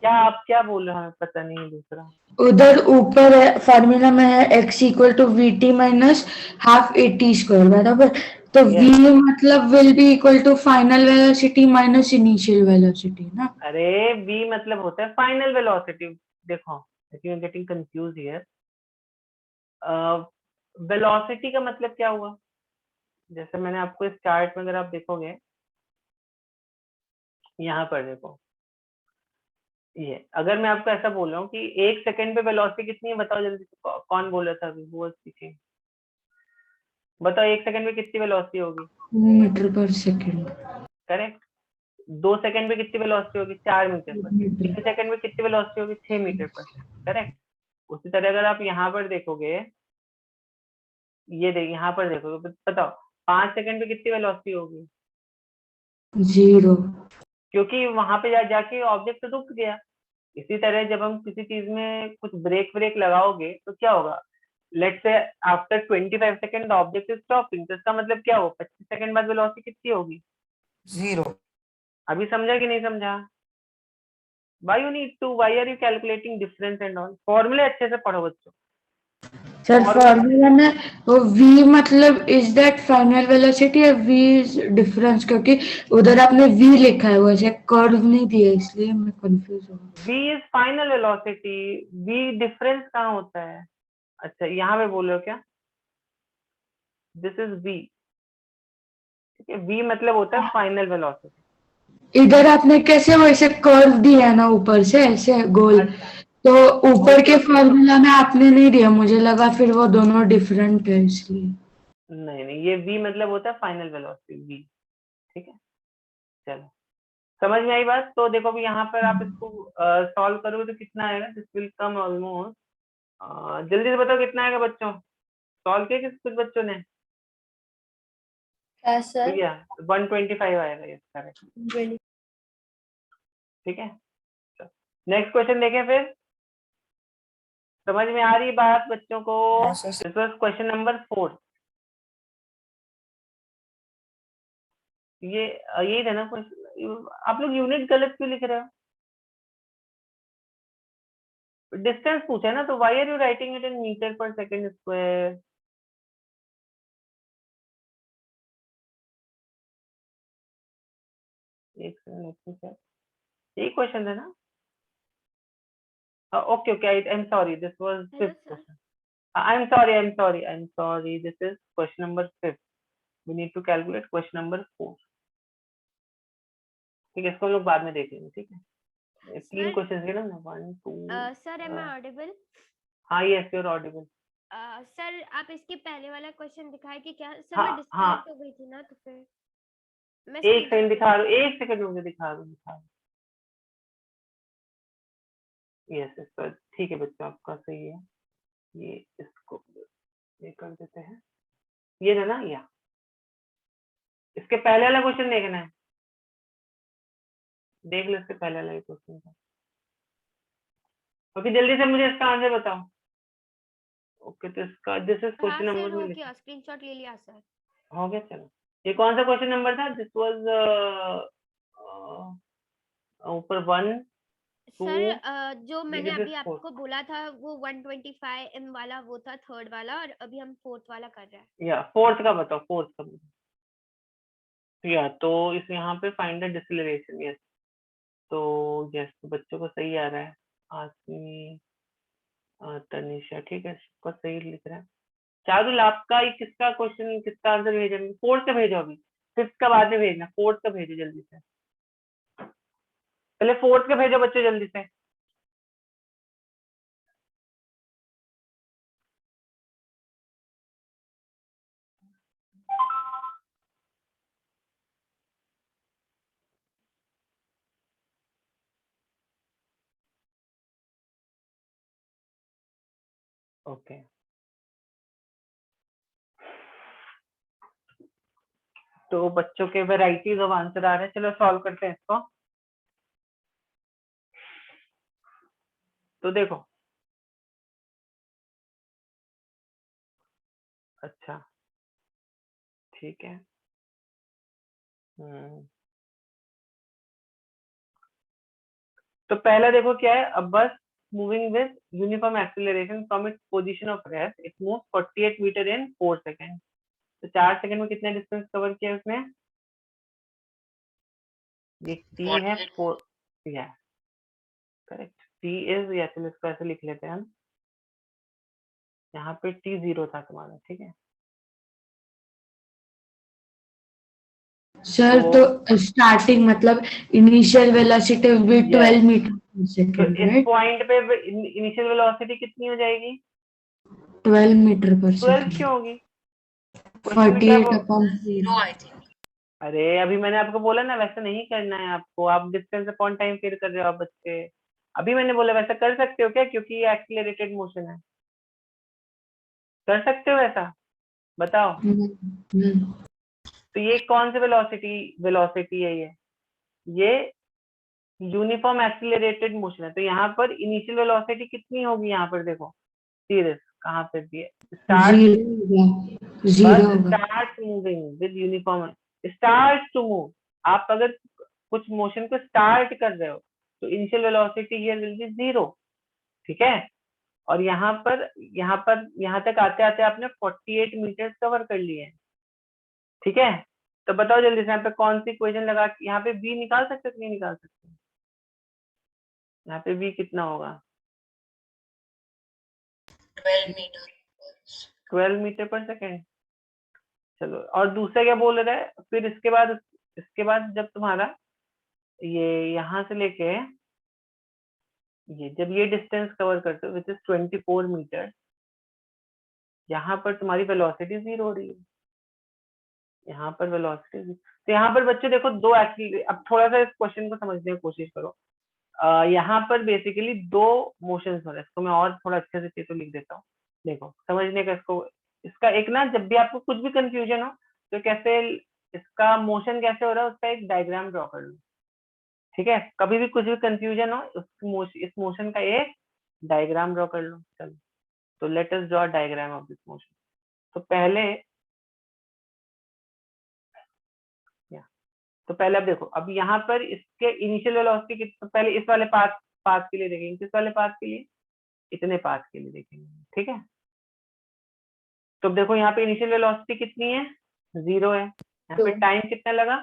[SPEAKER 1] क्या आप क्या बोल रहे हो? हमें पता नहीं है दूसरा।
[SPEAKER 2] उधर ऊपर है फार्मूला में है x equal to vt minus half at square, बराबर? तो
[SPEAKER 1] Yes.
[SPEAKER 2] v मतलब will be equal to final velocity minus initial velocity ना।
[SPEAKER 1] अरे v मतलब होता है फाइनल वेलोसिटी। देखो you are getting confuse here. Velocity का मतलब क्या हुआ? जैसे मैंने आपको इस चार्ट में अगर आप देखोगे, यहाँ पर देखो, ये अगर मैं आपको ऐसा बोल रहा हूँ कि 1 सेकंड पे वेलोसिटी कितनी है, बताओ जल्दी से। कौन बोल रहा था अभी? वो पीछे बताओ, 1 सेकंड में कितनी वेलोसिटी होगी?
[SPEAKER 2] Metre per second.
[SPEAKER 1] Correct. 2 second में कितनी वेलोसिटी होगी? 4 मीटर पर। 3
[SPEAKER 2] मीटर।
[SPEAKER 1] सेकंड में कितनी वेलोसिटी होगी? 6 मीटर पर सेकंड। करेक्ट। उसी तरह अगर आप यहाँ पर देखोगे, ये देख, यहाँ पर देखोगे, बताओ 5 सेकंड में कितनी वेलोसिटी होगी?
[SPEAKER 2] 0।
[SPEAKER 1] क्योंकि वहां पे जाके ऑब्जेक्ट तो रुक गया। इसी तरह जब हम किसी चीज में कुछ ब्रेक लगाओगे तो क्या होगा? Let's say after 25 second object is stopping, तो इसका मतलब क्या होगा? 25 सेकंड बाद वेलोसिटी कितनी होगी?
[SPEAKER 6] 0.
[SPEAKER 1] अभी समझा कि नहीं समझा? Why you need to? Why are you calculating difference and all? फॉर्मूले अच्छे से पढ़ो बच्चों।
[SPEAKER 2] सर फॉर्मूला में वो v मतलब इज दैट फाइनल वेलोसिटी या v इज डिफरेंस, क्योंकि उधर आपने v लिखा है, वैसे कर्व नहीं दिया, इसलिए मैं कंफ्यूज हूँ।
[SPEAKER 1] v is final velocity, v difference कहाँ होता है? अच्छा, यहाँ पे बोल रहे हो क्या? दिस इज v, ठीक है। v मतलब होता है फाइनल वेलोसिटी।
[SPEAKER 2] इधर आपने कैसे वैसे कर्व दिया है ना ऊपर से ऐसे गोल,
[SPEAKER 1] अच्छा,
[SPEAKER 2] तो ऊपर
[SPEAKER 1] ओके
[SPEAKER 2] के
[SPEAKER 1] ओके।
[SPEAKER 2] फॉर्मूला में आपने नहीं दिया, मुझे लगा फिर वो दोनों डिफरेंट है इसलिए।
[SPEAKER 1] नहीं, ये v मतलब होता है फाइनल वेलोसिटी, v, ठीक है। चलो, समझ में आई बात? तो देखो अभी यहाँ पर आप इसको सॉल्व करोगे तो कितना आएगा? दिस विल कम ऑलमोस्ट, जल्दी से बताओ कितना आएगा बच्चों? सॉल्व किया कुछ बच्चों ने?
[SPEAKER 5] क्या सर?
[SPEAKER 1] भैया 125 आएगा, ये करेक्ट,
[SPEAKER 5] 20.
[SPEAKER 1] ठीक है। नेक्स्ट क्वेश्चन देखें फिर। समझ में आ रही बात बच्चों को?
[SPEAKER 6] हाँ sir.
[SPEAKER 1] This was question number 4। ये यही था ना क्वेश्चन? आप लोग यूनिट गलत क्यों लिख रहे हो? डिस्टेंस पूछा है ना, तो why are you writing it in metre per second square? एक सेकंड, यही क्वेश्चन है ना? Okay okay, I am sorry, this was
[SPEAKER 4] hello
[SPEAKER 1] fifth
[SPEAKER 4] sir.
[SPEAKER 1] Question. I am sorry, this is question number 5। We need to calculate question number 4, ठीक है। इसको हम लोग बाद में देख लेंगे, ठीक है। 3
[SPEAKER 4] सर
[SPEAKER 1] क्वेश्चन है ना, 1 2।
[SPEAKER 4] Sir am I audible?
[SPEAKER 1] हाँ, yes, you are audible.
[SPEAKER 4] Sir आप इसके पहले वाला क्वेश्चन दिखाए कि क्या? सर
[SPEAKER 1] हाँ
[SPEAKER 4] मैं
[SPEAKER 1] हाँ,
[SPEAKER 4] डिस्कनेक्ट हो गई थी ना, तो फिर मैं
[SPEAKER 1] एक सेकंड
[SPEAKER 4] स्क्रीनशॉट
[SPEAKER 1] दिखा रहा हूँ, 1 सेकंड मुझे दिखा रहा हूँ। यस सर, ठीक है बच्चों, आपका सही है। ये इसको ये कर देते हैं, ये है ना, या इसके पहले वाला क्वेश्चन देखना है, देख लो इसके पहले वाला क्वेश्चन का। ओके, जल्दी से मुझे इसका आंसर बताओ। ओके, तो इसका दिस इज
[SPEAKER 4] हाँ
[SPEAKER 1] क्वेश्चन
[SPEAKER 4] सर,
[SPEAKER 1] नंबर
[SPEAKER 4] हो
[SPEAKER 1] में लिखा
[SPEAKER 4] गया, स्क्रीनशॉट ले लिया सर।
[SPEAKER 1] हो गया। चलो, ये कौन सा क्वेश्चन नंबर था? दिस वाज ऊपर 1 2,
[SPEAKER 4] सर जो मैंने
[SPEAKER 1] दिस
[SPEAKER 4] अभी
[SPEAKER 1] इज 4।
[SPEAKER 4] आपको बोला था वो 125 m वाला वो था, थर्ड वाला, और अभी हम फोर्थ वाला कर रहे हैं।
[SPEAKER 1] या फोर्थ का बताओ, फोर्थ का बताओ। या तो इस यहाँ पे फाइंड द डिसेलेरेशन, यस। तो यस, तो बच्चों को सही आ रहा है। आसमी, तनिषा, ठीक है, सबका सही लिख रहा है। चारुल, आपका ये किसका क्वेश्चन, किसका आंसर भेजा? फोर्थ का भेजो, अभी फिफ्थ का बाद में भेजना, फोर्थ का भेजो जल्दी से। पहले फोर्थ का भेजो बच्चों जल्दी से। ओके, तो बच्चों के वेराइटीज ऑफ आंसर आ रहे हैं। चलो सॉल्व करते हैं इसको। तो देखो, अच्छा, ठीक है। तो पहला देखो क्या है, अब bus moving with uniform acceleration from its position of rest, it moves 48 metre in 4 second. तो 4 सेकंड में कितना डिस्टेंस कवर किया उसने? ये टी है 4, या करेक्ट। t इज, या चलो इसको ऐसे लिख लेते हैं हम, यहाँ पे t 0 था तुम्हारा, ठीक है।
[SPEAKER 2] सर तो स्टार्टिंग मतलब initial velocity will be
[SPEAKER 1] Yes.
[SPEAKER 2] 12 metre per
[SPEAKER 1] तो
[SPEAKER 2] सेकंड,
[SPEAKER 1] इस
[SPEAKER 2] राइट?
[SPEAKER 1] पॉइंट पे इनिशियल वेलोसिटी कितनी हो जाएगी?
[SPEAKER 2] 12 मीटर पर
[SPEAKER 1] 12
[SPEAKER 2] सेकंड,
[SPEAKER 1] क्यों होगी? क्वेश्चन में क्या
[SPEAKER 2] 48 अपॉन
[SPEAKER 3] 0 आई थिंक।
[SPEAKER 1] अरे अभी मैंने आपको बोला ना वैसा नहीं करना है आपको, आप डिस्टेंस अपॉन टाइम फिर कर रहे हो आप बच्चे। अभी मैंने बोला वैसा कर सकते हो क्या, क्योंकि ये एक्सीलरेटेड मोशन है, कर सकते हो ऐसा? बताओ। तो ये कौन सी वेलोसिटी है? ये यूनिफॉर्म एक्सीलरेटेड मोशन है। तो यहाँ पर इनिशियल वेलोसिटी कितनी होगी? यहाँ पर देखो सीरीज कहाँ पे भी है, स्टार्ट,
[SPEAKER 2] जीरो
[SPEAKER 1] बस
[SPEAKER 2] होगा।
[SPEAKER 1] Start moving with uniform, start to move. आप अगर कुछ मोशन को स्टार्ट कर रहे हो तो initial velocity here will be 0, ठीक है। और यहाँ तक आते आते आपने 48 मीटर कवर कर लिए हैं, ठीक है। तो बताओ जल्दी से यहाँ पे कौन सी इक्वेशन लगा, यहाँ पे v निकाल सकते हो कि नहीं निकाल सकते? यहाँ पे v कितना होगा?
[SPEAKER 3] 12 मीटर।
[SPEAKER 1] 12 मीटर पर सेकेंड। चलो, और दूसरा क्या बोल रहा है फिर? इसके बाद जब तुम्हारा ये यहाँ से लेके जब ये डिस्टेंस कवर करते हो विच इज 24 मीटर, यहाँ पर तुम्हारी वेलोसिटी 0 हो रही है, यहाँ पर वेलोसिटी। तो यहाँ पर बच्चे देखो दो एक्चुअली, अब थोड़ा सा इस क्वेश्चन को समझने की कोशिश करो। यहाँ पर बेसिकली दो मोशंस हो रहे हैं, इसको मैं और थोड़ा अच्छे से चीजों लिख देता हूँ, देखो समझने का इसको। इसका एक ना, जब भी आपको कुछ भी कंफ्यूजन हो तो कैसे इसका मोशन कैसे हो रहा है उसका एक डायग्राम ड्रॉ कर लो, ठीक है। कभी भी कुछ भी कंफ्यूजन हो इस मोशन का एक डायग्राम ड्रॉ कर लो। चलो, तो let us draw diagram of this motion. तो पहले अब देखो, अब यहाँ पर इसके इनिशियल वेलोसिटी कितना, पहले इस वाले पाथ के लिए देखेंगे, किस वाले पाथ के लिए? इतने पाथ के लिए देखेंगे, ठीक है। तो अब देखो यहाँ पे इनिशियल वेलोसिटी कितनी है? 0 है। यहाँ पे
[SPEAKER 5] 2
[SPEAKER 1] टाइम कितना लगा?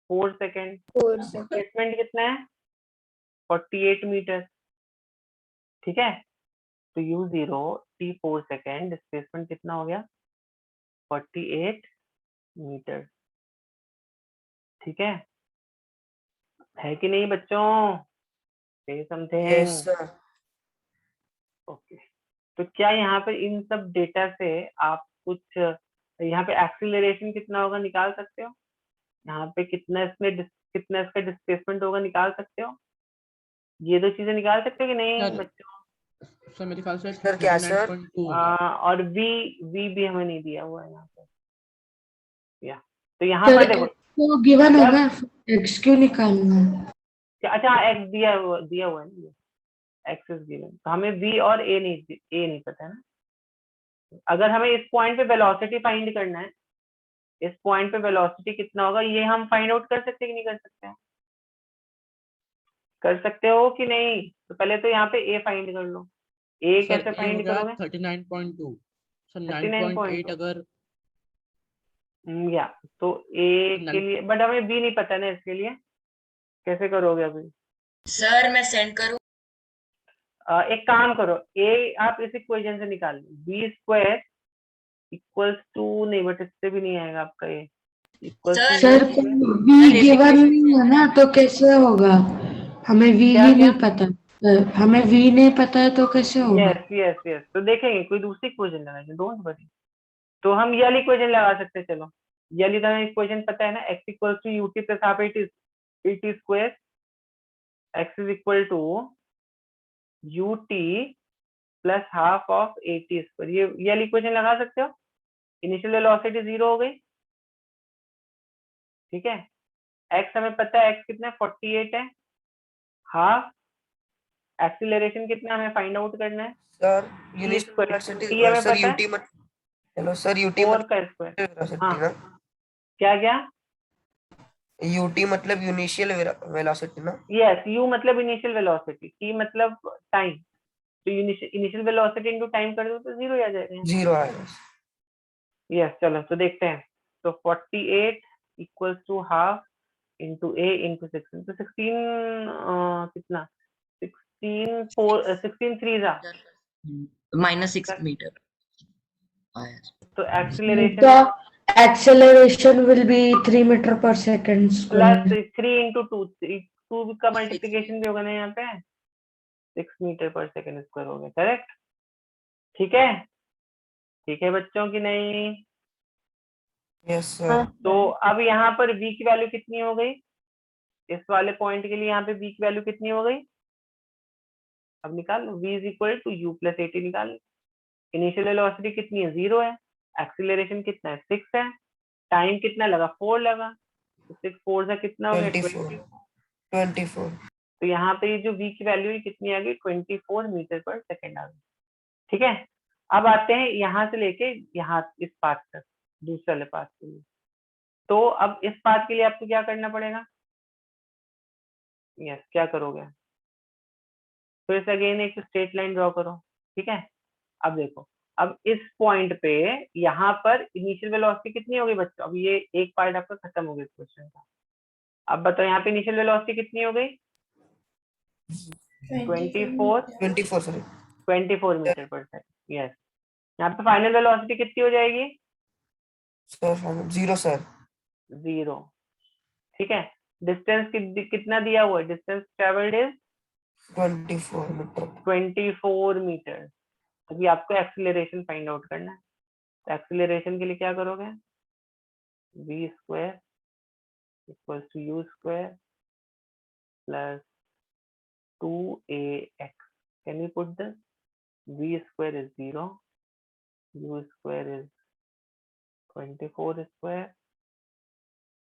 [SPEAKER 1] 4 सेकेंड।
[SPEAKER 5] 4 सेकंड।
[SPEAKER 1] डिस्प्लेसमेंट कितना है? 48 मीटर, ठीक है। तो u0 t 4 सेकेंड, डिस्प्लेसमेंट कितना हो गया? 48 मीटर, ठीक है कि नहीं बच्चों? से
[SPEAKER 6] Yes,
[SPEAKER 1] समथिंग।
[SPEAKER 6] sir.
[SPEAKER 1] ओके, तो क्या यहाँ पे इन सब डेटा से आप कुछ यहाँ पे एक्सीलरेशन कितना होगा निकाल सकते हो? यहाँ पे कितना इसका डिस्प्लेसमेंट होगा निकाल सकते हो? ये दो चीजें निकाल सकते हो कि नहीं
[SPEAKER 7] सर
[SPEAKER 1] बच्चों?
[SPEAKER 7] सर मेरे ख्याल से
[SPEAKER 6] सर क्या सर?
[SPEAKER 7] 39.2
[SPEAKER 1] और v भी हमें नहीं दिया हुआ है यहाँ पे, या तो यहाँ
[SPEAKER 2] सर
[SPEAKER 1] पर देखो
[SPEAKER 2] तो गिवन
[SPEAKER 1] जब
[SPEAKER 2] होगा, एक्स क्यों निकालना है?
[SPEAKER 1] अच्छा x दिया हुआ है ना, x इज गिवन, तो हमें v और a नहीं पता है ना। अगर हमें इस पॉइंट पे वेलोसिटी फाइंड करना है, इस पॉइंट पे वेलोसिटी कितना होगा ये हम फाइंड आउट कर सकते हैं कि नहीं कर सकते हैं? कर सकते हो कि नहीं? तो पहले तो यहाँ पे a फाइंड कर लो। a
[SPEAKER 7] सर
[SPEAKER 1] कैसे
[SPEAKER 7] ए हो
[SPEAKER 1] फाइंड
[SPEAKER 7] गया
[SPEAKER 1] करोगे?
[SPEAKER 7] 39.2 सर
[SPEAKER 1] 39.2
[SPEAKER 7] 9.8 अगर
[SPEAKER 1] या तो a के लिए, बट हमें b नहीं पता ना, इसके लिए कैसे करोगे अभी?
[SPEAKER 3] सर मैं सेंड करूँ?
[SPEAKER 1] एक काम करो, a आप इस इक्वेशन से निकाल लो, b स्क्वायर इक्वल्स टू, नहीं बट इससे भी नहीं आएगा आपका ये equals to
[SPEAKER 2] sir
[SPEAKER 1] u square.
[SPEAKER 2] We given नहीं है ना, तो कैसे होगा? हमें वी
[SPEAKER 1] क्या
[SPEAKER 2] ही
[SPEAKER 1] क्या?
[SPEAKER 2] नहीं पता। हमें वी नहीं पता है तो कैसे होगा?
[SPEAKER 1] यस, तो देखेंगे कोई दूसरी इक्वेशन लगाएंगे, डोंट वरी। तो हम ये वाली इक्वेशन लगा सकते हैं, चलो ये वाली तो हमें इक्वेशन पता है ना, x equals to ut plus half at square, x is equal to ut plus half of at square. ये वाली इक्वेशन लगा सकते हो। इनिशियल वेलोसिटी 0 हो गई, ठीक है। x हमें पता है, x कितना है? 48 है। हाफ एक्सीलरेशन कितना हमें फाइंड आउट करना है?
[SPEAKER 6] Sir,
[SPEAKER 1] t
[SPEAKER 6] initial
[SPEAKER 1] square,
[SPEAKER 6] velocity.
[SPEAKER 1] t हमें
[SPEAKER 6] Sir,
[SPEAKER 1] पता है
[SPEAKER 6] UT मत. Hello, sir. UT
[SPEAKER 1] 4 का
[SPEAKER 6] मतलब
[SPEAKER 1] स्क्वायर।
[SPEAKER 6] velocity
[SPEAKER 1] हाँ,
[SPEAKER 6] ना?
[SPEAKER 1] क्या क्या?
[SPEAKER 6] UT मतलब initial velocity ना?
[SPEAKER 1] यस, u मतलब इनिशियल वेलोसिटी, t मतलब टाइम। तो इनिशियल वेलोसिटी इनटू टाइम कर दो तो 0 आ जाएगा यहाँ पे।
[SPEAKER 6] 0 आएगा.
[SPEAKER 1] यस, चलो तो देखते हैं। तो 48 equals to half into a into 16, तो 16 कितना 16 3 जा
[SPEAKER 3] -6 meter.
[SPEAKER 1] तो acceleration
[SPEAKER 2] The acceleration will be 3 meter per second
[SPEAKER 1] plus
[SPEAKER 2] square.
[SPEAKER 1] 3 into 2 का मल्टीप्लीकेशन भी होगा ना यहाँ पे 6 मीटर पर सेकेंड स्क्वायर हो गया करेक्ट। ठीक है बच्चों की नहीं।
[SPEAKER 6] Yes sir.
[SPEAKER 1] तो अब यहाँ पर v की वैल्यू कितनी हो गई, इस वाले पॉइंट के लिए यहाँ पे v की वैल्यू कितनी हो गई, अब निकाल लो v is equal to u plus 80 निकाल लो। इनिशियल वेलोसिटी कितनी है 0 है, एक्सीलरेशन कितना है 6 है, टाइम कितना लगा 4 लगा, तो 6 4 से कितना हो गया
[SPEAKER 6] 24
[SPEAKER 1] तो यहाँ पे ये जो v की वैल्यू है कितनी आ गई 24 मीटर पर सेकेंड आ गई। ठीक है, अब आते हैं यहाँ से लेके यहाँ इस पाथ तक, दूसरे वाले पाथ के लिए। तो अब इस पाथ के लिए आपको क्या करना पड़ेगा, यस क्या करोगे, फिर से अगेन एक स्ट्रेट लाइन ड्रॉ करो। ठीक है, अब देखो अब इस पॉइंट पे यहाँ पर इनिशियल वेलोसिटी कितनी हो गई बच्चों, अब ये एक पार्ट आपका खत्म हो गया इस क्वेश्चन का। अब बताओ यहाँ पे इनिशियल वेलोसिटी कितनी हो गई 24 मीटर पर सेकंड। यस, यहाँ पे फाइनल वेलोसिटी कितनी हो जाएगी
[SPEAKER 6] सर 0 सर
[SPEAKER 1] 0। ठीक है, डिस्टेंस कितना दिया हुआ है, डिस्टेंस ट्रेवल्ड इज 24 मीटर। अभी आपको एक्सीलरेशन फाइंड आउट करना है, तो एक्सीलरेशन के लिए क्या करोगे v square equals to u square plus 2ax। Can you put this, v square is 0, u square is 24 square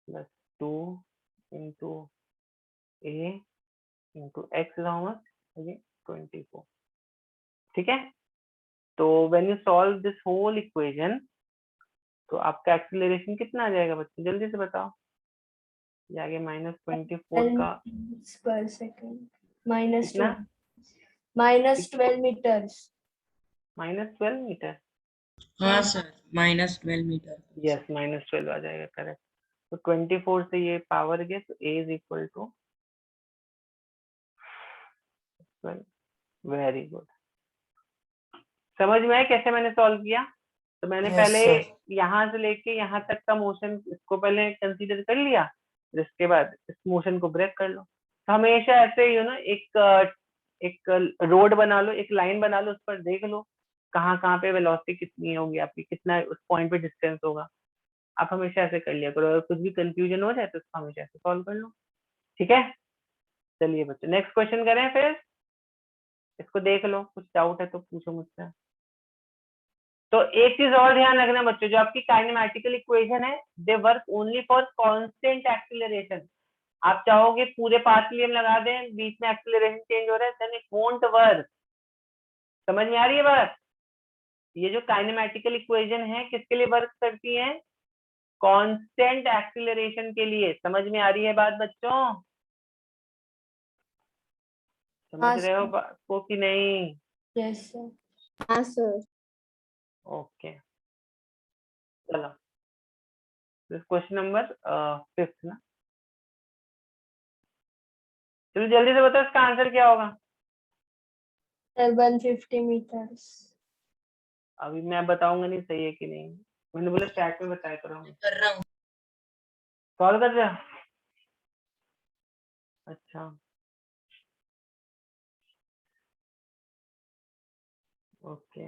[SPEAKER 1] plus 2 into a into x is how much again 24। ठीक है, तो when you solve this whole equation तो आपका एक्सीलरेशन कितना आ जाएगा बच्चे जल्दी से बताओ, ये आगे -24 का
[SPEAKER 5] per second minus
[SPEAKER 1] कितना
[SPEAKER 5] 12 meters.
[SPEAKER 1] -12 मीटर।
[SPEAKER 3] हाँ सर -12 meter.
[SPEAKER 1] यस -12 आ जाएगा करेक्ट। तो 24 से ये पावर गया तो a is equal to 12। Very good, समझ में आया कैसे मैंने सॉल्व किया। तो मैंने
[SPEAKER 6] Yes,
[SPEAKER 1] पहले
[SPEAKER 6] sir.
[SPEAKER 1] यहाँ से लेके यहाँ तक का मोशन इसको पहले कंसीडर कर लिया, फिर इसके बाद इस मोशन को ब्रेक कर लो। तो हमेशा ऐसे ही ना एक रोड बना लो, एक लाइन बना लो, उस पर देख लो कहाँ पे वेलोसिटी कितनी होगी आपकी, कितना उस पॉइंट पे डिस्टेंस होगा। आप हमेशा ऐसे कर लिया करो, अगर कुछ भी कंफ्यूजन हो जाए तो उसको हमेशा ऐसे सॉल्व कर लो। ठीक है, चलिए बच्चों नेक्स्ट क्वेश्चन करें, फिर इसको देख लो, कुछ डाउट है तो पूछो मुझसे। तो एक चीज और ध्यान रखना बच्चों, जो आपकी काइनेमैटिकल इक्वेशन है they work only for constant acceleration. आप चाहोगे पूरे पाथ के लिए हम लगा दें, बीच में एक्सीलरेशन चेंज हो रहा है, देन इट वोंट वर्क। समझ में आ रही है बात, ये जो काइनेमैटिकल इक्वेशन है किसके लिए वर्क करती है, कांस्टेंट एक्सीलरेशन के लिए। समझ में आ रही है बात बच्चों, समझ रहे हो बात को कि नहीं।
[SPEAKER 5] Yes sir. हाँ sir.
[SPEAKER 1] ओके चलो, क्वेश्चन नंबर 5 ना, चलो जल्दी से बताओ इसका आंसर क्या होगा।
[SPEAKER 5] Sir 150 meters.
[SPEAKER 1] अभी मैं बताऊंगा नहीं सही है कि नहीं, मैंने बोला चैट में बताया करो,
[SPEAKER 3] कर रहा हूँ.
[SPEAKER 1] सॉल्व कर दिया। अच्छा ओके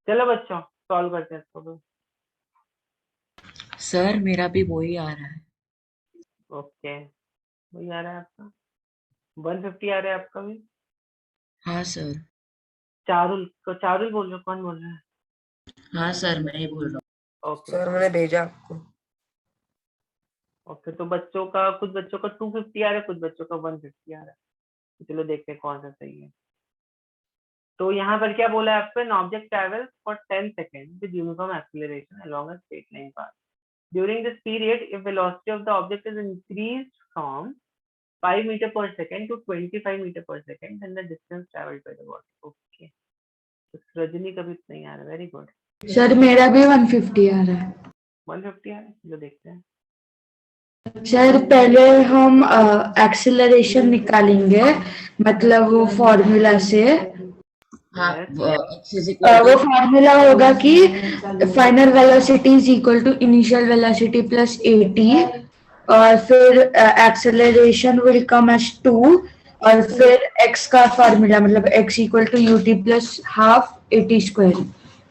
[SPEAKER 1] चलो बच्चों सॉल्व करते हैं इसको भी।
[SPEAKER 3] सर मेरा भी वही आ रहा है.
[SPEAKER 1] ओके वही आ रहा है आपका, 150 आ रहा है आपका भी।
[SPEAKER 3] हाँ सर.
[SPEAKER 1] चारुल बोल रहे हो, कौन बोल रहा है।
[SPEAKER 3] हाँ सर मैं ही बोल रहा हूँ.
[SPEAKER 1] ओके
[SPEAKER 6] सर मैंने भेजा आपको।
[SPEAKER 1] ओके, तो बच्चों का कुछ बच्चों का 250 आ रहा है, कुछ बच्चों का 150 आ रहा है। तो चलो देखते हैं कौन सा सही है। तो यहाँ पर क्या बोला है आपको, an object travels for 10 second with uniform acceleration along a straight line path. During this period if velocity of the object is increased from 5 metre पर सेकेंड टू 25 मीटर पर second, then the distance travelled by the body. Okay, तो रजनी का भी इतना ही आ रहा है, वेरी गुड।
[SPEAKER 2] सर मेरा भी 150 आ रहा है।
[SPEAKER 1] 150 आ रहा है, चलो देखते हैं।
[SPEAKER 2] सर पहले हम एक्सीलरेशन निकालेंगे, मतलब वो फॉर्मूला से।
[SPEAKER 3] हाँ
[SPEAKER 1] Yes,
[SPEAKER 3] x इज इक्वल
[SPEAKER 2] वो
[SPEAKER 3] टू
[SPEAKER 2] फॉर्मूला होगा कि final velocity is equal to initial velocity plus at, और फिर एक्सेलरेशन विल कम एज 2, और फिर x का फॉर्मूला मतलब x equal to ut plus half at square,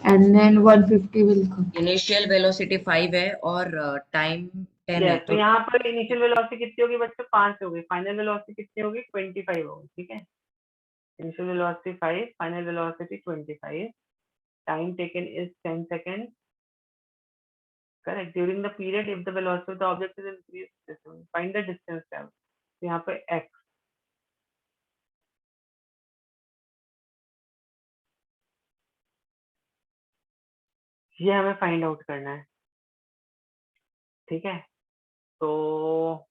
[SPEAKER 2] and then 150 will come.
[SPEAKER 3] Initial velocity 5 है और टाइम 10 है,
[SPEAKER 1] yes, तो यहाँ पर इनिशियल वेलोसिटी कितनी होगी बच्चों, 5 होगी। फाइनल वेलोसिटी कितनी होगी, 25 होगी। ठीक है, initial velocity 5, final velocity 25, time taken is 10 seconds, correct। During the period if the velocity of the object is increased, find the distance traveled। तो यहाँ पे x, ये हमें फाइंड आउट करना है। ठीक है, तो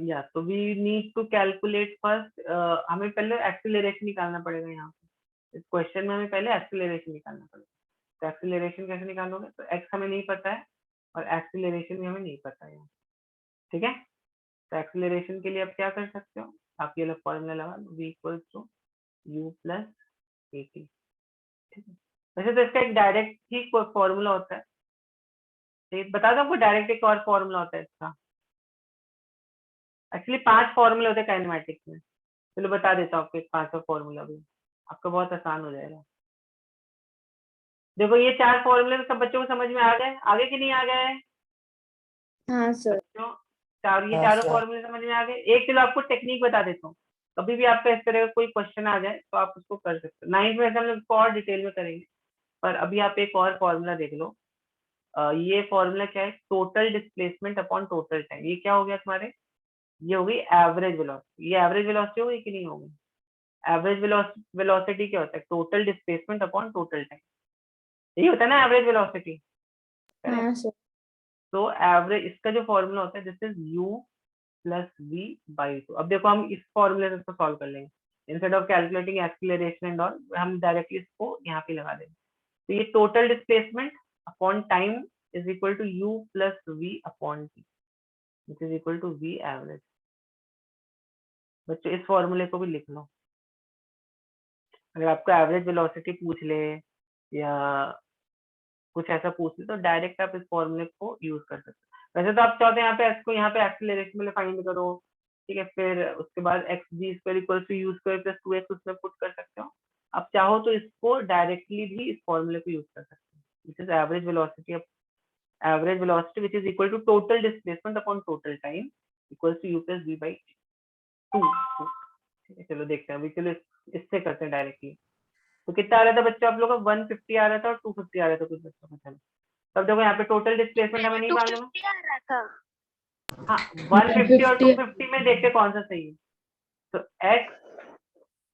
[SPEAKER 1] या तो we need to calculate first, हमें पहले एक्सीलरेशन निकालना पड़ेगा। यहाँ पे इस क्वेश्चन में हमें पहले एक्सीलरेशन निकालना पड़ेगा। तो एक्सीलरेशन कैसे निकालोगे, तो x हमें नहीं पता है और एक्सीलरेशन भी हमें नहीं पता है। ठीक है, तो एक्सीलरेशन के लिए आप क्या कर सकते हो, आप ये लोग फॉर्मूला लगा लो, v equals to u plus at। ठीक है, वैसे तो इसका एक डायरेक्ट ही फॉर्मूला होता है, ठीक, बता दो आपको डायरेक्ट एक और फॉर्मूला होता है इसका। एक्चुअली 5 फॉर्मूले होते हैं काइनेमेटिक्स में, चलो बता देता हूँ आपको एक 5वां फॉर्मूला भी, आपका बहुत आसान हो जाएगा। देखो ये 4 फॉर्मूले सब बच्चों को समझ में आ गए, आगे कि नहीं आ गए
[SPEAKER 5] हाँ सर।
[SPEAKER 1] बच्चों, ये
[SPEAKER 6] हाँ,
[SPEAKER 1] चारों
[SPEAKER 6] सर।
[SPEAKER 1] फॉर्मूले समझ में आ गए। एक चलो आपको टेक्निक बता देता हूँ, कभी भी आपका इस तरह का कोई क्वेश्चन आ जाए तो आप उसको कर सकते हो। 9th में हम लोग इसको और डिटेल में करेंगे, पर अभी आप एक और फॉर्मूला देख लो। ये फॉर्मूला क्या है, total displacement upon total time. ये क्या हो गया तुम्हारे, ये हो गई एवरेज वेलोसिटी। ये एवरेज वेलोसिटी होगी कि नहीं होगी, एवरेज वेलोसिटी क्या होता है, total displacement upon total time, यही होता है ना एवरेज वेलोसिटी।
[SPEAKER 5] हाँ सर।
[SPEAKER 1] तो एवरेज, इसका जो फॉर्मूला होता है this is u plus v by 2। अब देखो हम इस फॉर्मूले से इसको सॉल्व कर लेंगे, instead of calculating acceleration and all हम डायरेक्टली इसको यहाँ पे लगा देंगे। तो ये total displacement upon time is equal to u plus v upon t, which is equal to v average. बच्चों इस फॉर्मूले को भी लिख लो, अगर आपको एवरेज वेलोसिटी पूछ ले या कुछ ऐसा पूछ ले तो डायरेक्ट आप इस फॉर्मूले को यूज कर सकते हो। वैसे तो आप चाहते हैं यहाँ पे एक्सीलरेशन में फाइंड करो, ठीक है, फिर उसके बाद x g square equal to u square plus 2x उसमें पुट कर सकते हो। आप चाहो तो इसको डायरेक्टली भी इस फॉर्मूले को यूज कर सकते हो, which is average velocity which is equal to total displacement upon total time equal to u plus v by 2। ठीक है, चलो देखते हैं अभी, चलो इससे करते हैं डायरेक्टली। तो कितना आ रहा था बच्चों आप लोग का, 150 आ रहा था और 250 आ रहा था कुछ बच्चों का। चलो तब देखो यहाँ पे टोटल डिस्प्लेसमेंट हमें नहीं मालूम है। हाँ 150 और 250 में देखते कौन सा सही है। तो x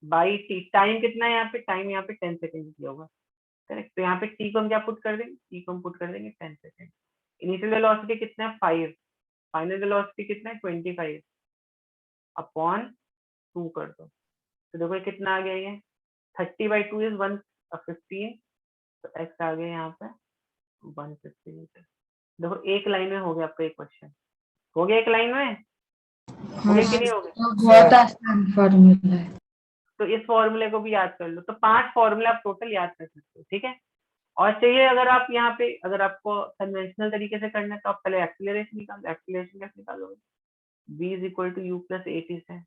[SPEAKER 1] बाई टी, टाइम कितना है यहाँ पे, टाइम यहाँ पे 10 सेकेंड दिया होगा, करेक्ट। तो यहाँ पे t को हम क्या पुट कर देंगे, t को हम पुट कर देंगे 10 सेकेंड। इनिशियल वेलोसिटी कितना है 5, फाइनल वेलोसिटी कितना है 25 अपॉन 2 कर दो। तो देखो ये कितना आ गया, ये 30/2 इज 115, तो x आ गया यहाँ पे 150 मीटर। देखो एक लाइन में हो गया आपका एक क्वेश्चन, हो गया एक लाइन में, हो गया कि नहीं हो गया।
[SPEAKER 2] तो बहुत आसान फॉर्मूला है।
[SPEAKER 1] तो इस फॉर्मूले को भी याद कर लो, तो 5 फॉर्मूले आप टोटल याद कर सकते हो। ठीक है, और चाहिए अगर आप यहाँ पे, अगर आपको कन्वेंशनल तरीके से करना है तो आप पहले एक्सीलरेशन निकालो। एक्सीलरेशन कैसे निकालोगे, v is equal to u plus at से,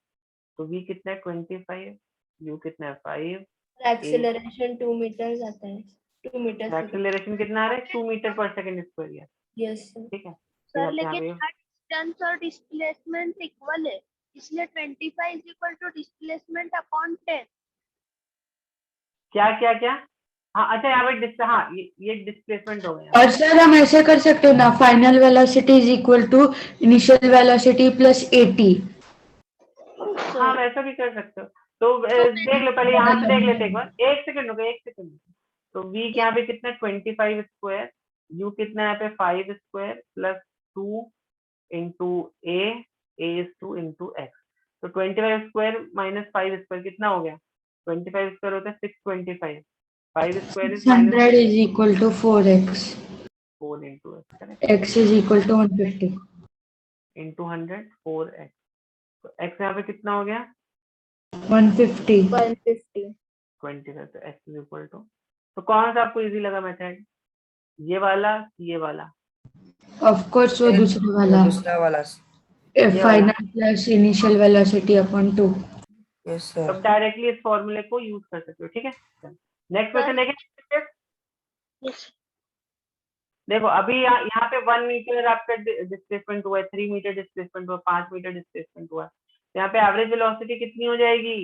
[SPEAKER 1] तो v कितना है 25, u कितना है 5,
[SPEAKER 5] एक्सेलरेशन 2 मीटर्स आता है, 2 मीटर।
[SPEAKER 1] एक्सीलरेशन कितना आ रहा है 2 मीटर पर सेकेंड स्क्वायर।
[SPEAKER 5] Yes sir.
[SPEAKER 1] ठीक है, तो
[SPEAKER 8] सर
[SPEAKER 1] यहाँ
[SPEAKER 8] लेकिन
[SPEAKER 1] पे
[SPEAKER 8] डिस्टेंस और डिस्प्लेसमेंट इक्वल है, इसलिए 25 is equal to displacement upon 10।
[SPEAKER 1] क्या क्या क्या, हाँ अच्छा, यहाँ पे हाँ ये डिस्प्लेसमेंट हो गया।
[SPEAKER 2] और सर हम ऐसे कर सकते हो ना, final velocity is equal to initial velocity plus 80।
[SPEAKER 1] हाँ वैसा भी कर सकते हो। तो देख लो पहले यहाँ से देख लेते एक बार, एक सेकंड हो गया, एक सेकंड। तो v यहाँ पे कितना 25 स्क्वायर, u कितना यहाँ पे 5 square plus 2 into a is 2 into x। तो 25 स्क्वायर माइनस 5 स्क्वायर कितना हो गया? 25 स्क्वायर होता है 625, 5 square is minus
[SPEAKER 2] 600 is equal to 4x,
[SPEAKER 1] 4 into x, correct,
[SPEAKER 2] x is equal to 150।
[SPEAKER 1] Into 100 4x। तो x यहाँ पे कितना हो गया?
[SPEAKER 2] 150।
[SPEAKER 5] 150।
[SPEAKER 1] 25। तो x इज इक्वल टू, तो कौन सा आपको इजी लगा मेथड, ये वाला ये वाला?
[SPEAKER 2] ऑफ कोर्स वो दूसरे वाला,
[SPEAKER 6] दूसरा वाला।
[SPEAKER 1] ये वाला।
[SPEAKER 2] Final plus initial velocity upon 2।
[SPEAKER 6] Yes
[SPEAKER 1] तो
[SPEAKER 6] सर।
[SPEAKER 1] डायरेक्टली इस फॉर्मूले को यूज कर सकते हो, ठीक है। नेक्स्ट क्वेश्चन देखें।
[SPEAKER 8] Yes.
[SPEAKER 1] देखो अभी यहाँ पे 1 मीटर आपका डिस्प्लेसमेंट हुआ है, 3 मीटर डिस्प्लेसमेंट हुआ, 5 मीटर डिस्प्लेसमेंट हुआ। तो यहाँ पे एवरेज वेलोसिटी कितनी हो जाएगी?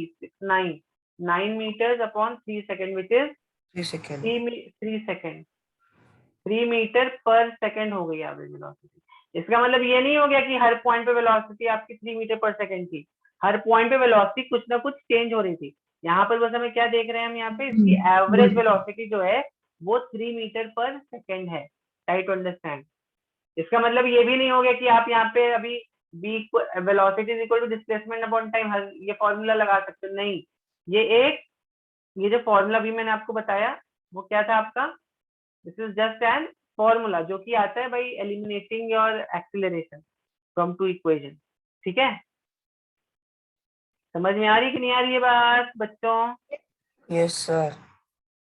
[SPEAKER 1] 9 metres upon 3 second which is
[SPEAKER 6] 3 second.
[SPEAKER 1] 3 second, 3 metre पर सेकेंड हो गई एवरेज वेलोसिटी। इसका मतलब ये नहीं हो गया कि हर पॉइंट पे वेलोसिटी आपकी 3 मीटर पर सेकेंड थी, हर पॉइंट पे वेलोसिटी कुछ ना कुछ चेंज हो रही थी। यहाँ पर बस हमें क्या देख रहे हैं हम, यहाँ पे इसकी एवरेज वेलोसिटी जो है वो 3 मीटर पर सेकेंड है। Try to understand. इसका मतलब ये भी नहीं हो गया कि आप यहाँ पे अभी b velocity is equal to displacement upon time ये फॉर्मूला लगा सकते हो, नहीं। ये जो फॉर्मूला भी मैंने आपको बताया वो क्या था आपका, this is just an formula जो कि आता है by eliminating your acceleration from two equation, ठीक है। समझ में आ रही कि नहीं आ रही है बात बच्चों?
[SPEAKER 6] Yes sir.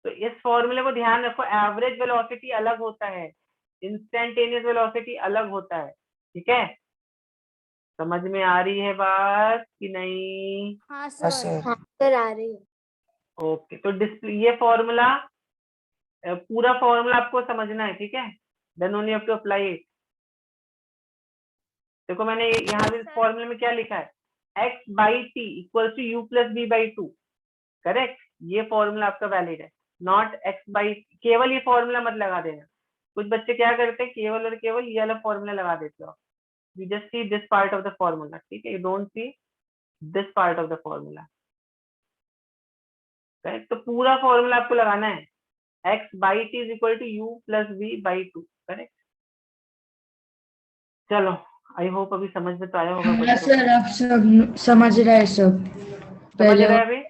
[SPEAKER 1] तो इस फॉर्मूले को ध्यान रखो, एवरेज वेलोसिटी अलग होता है, इंस्टेंटेनियस वेलोसिटी अलग होता है, ठीक है। समझ में आ रही है बात कि नहीं?
[SPEAKER 8] हाँ
[SPEAKER 6] हाँ
[SPEAKER 8] सर।
[SPEAKER 6] सर।
[SPEAKER 5] हाँ सर आ रही है।
[SPEAKER 1] ओके, तो डिस्प्ले ये फॉर्मूला पूरा फॉर्मूला आपको समझना है, ठीक है। Then only have to apply it. देखो मैंने यहाँ पे फॉर्मूले में क्या लिखा है, x by t equal to u plus b by two, correct. ये फॉर्मूला आपका वैलिड है, नॉट x बाई, केवल ये फॉर्मूला मत लगा देना। कुछ बच्चे क्या करते हैं, केवल और केवल ये वाला फॉर्मूला लगा देते हो। You just see this part of the formula, ठीक है, you don't see this part of the formula, correct. तो पूरा फॉर्मूला आपको लगाना है, x by t is equal to u plus b by two, correct. चलो आई होप अभी समझ में तो आया होगा
[SPEAKER 2] हाँ
[SPEAKER 1] बच्चों
[SPEAKER 2] सर
[SPEAKER 1] को।
[SPEAKER 2] आप सब समझ रहे हैं सब।
[SPEAKER 1] समझ
[SPEAKER 2] पहले
[SPEAKER 1] रहे हैं अभी?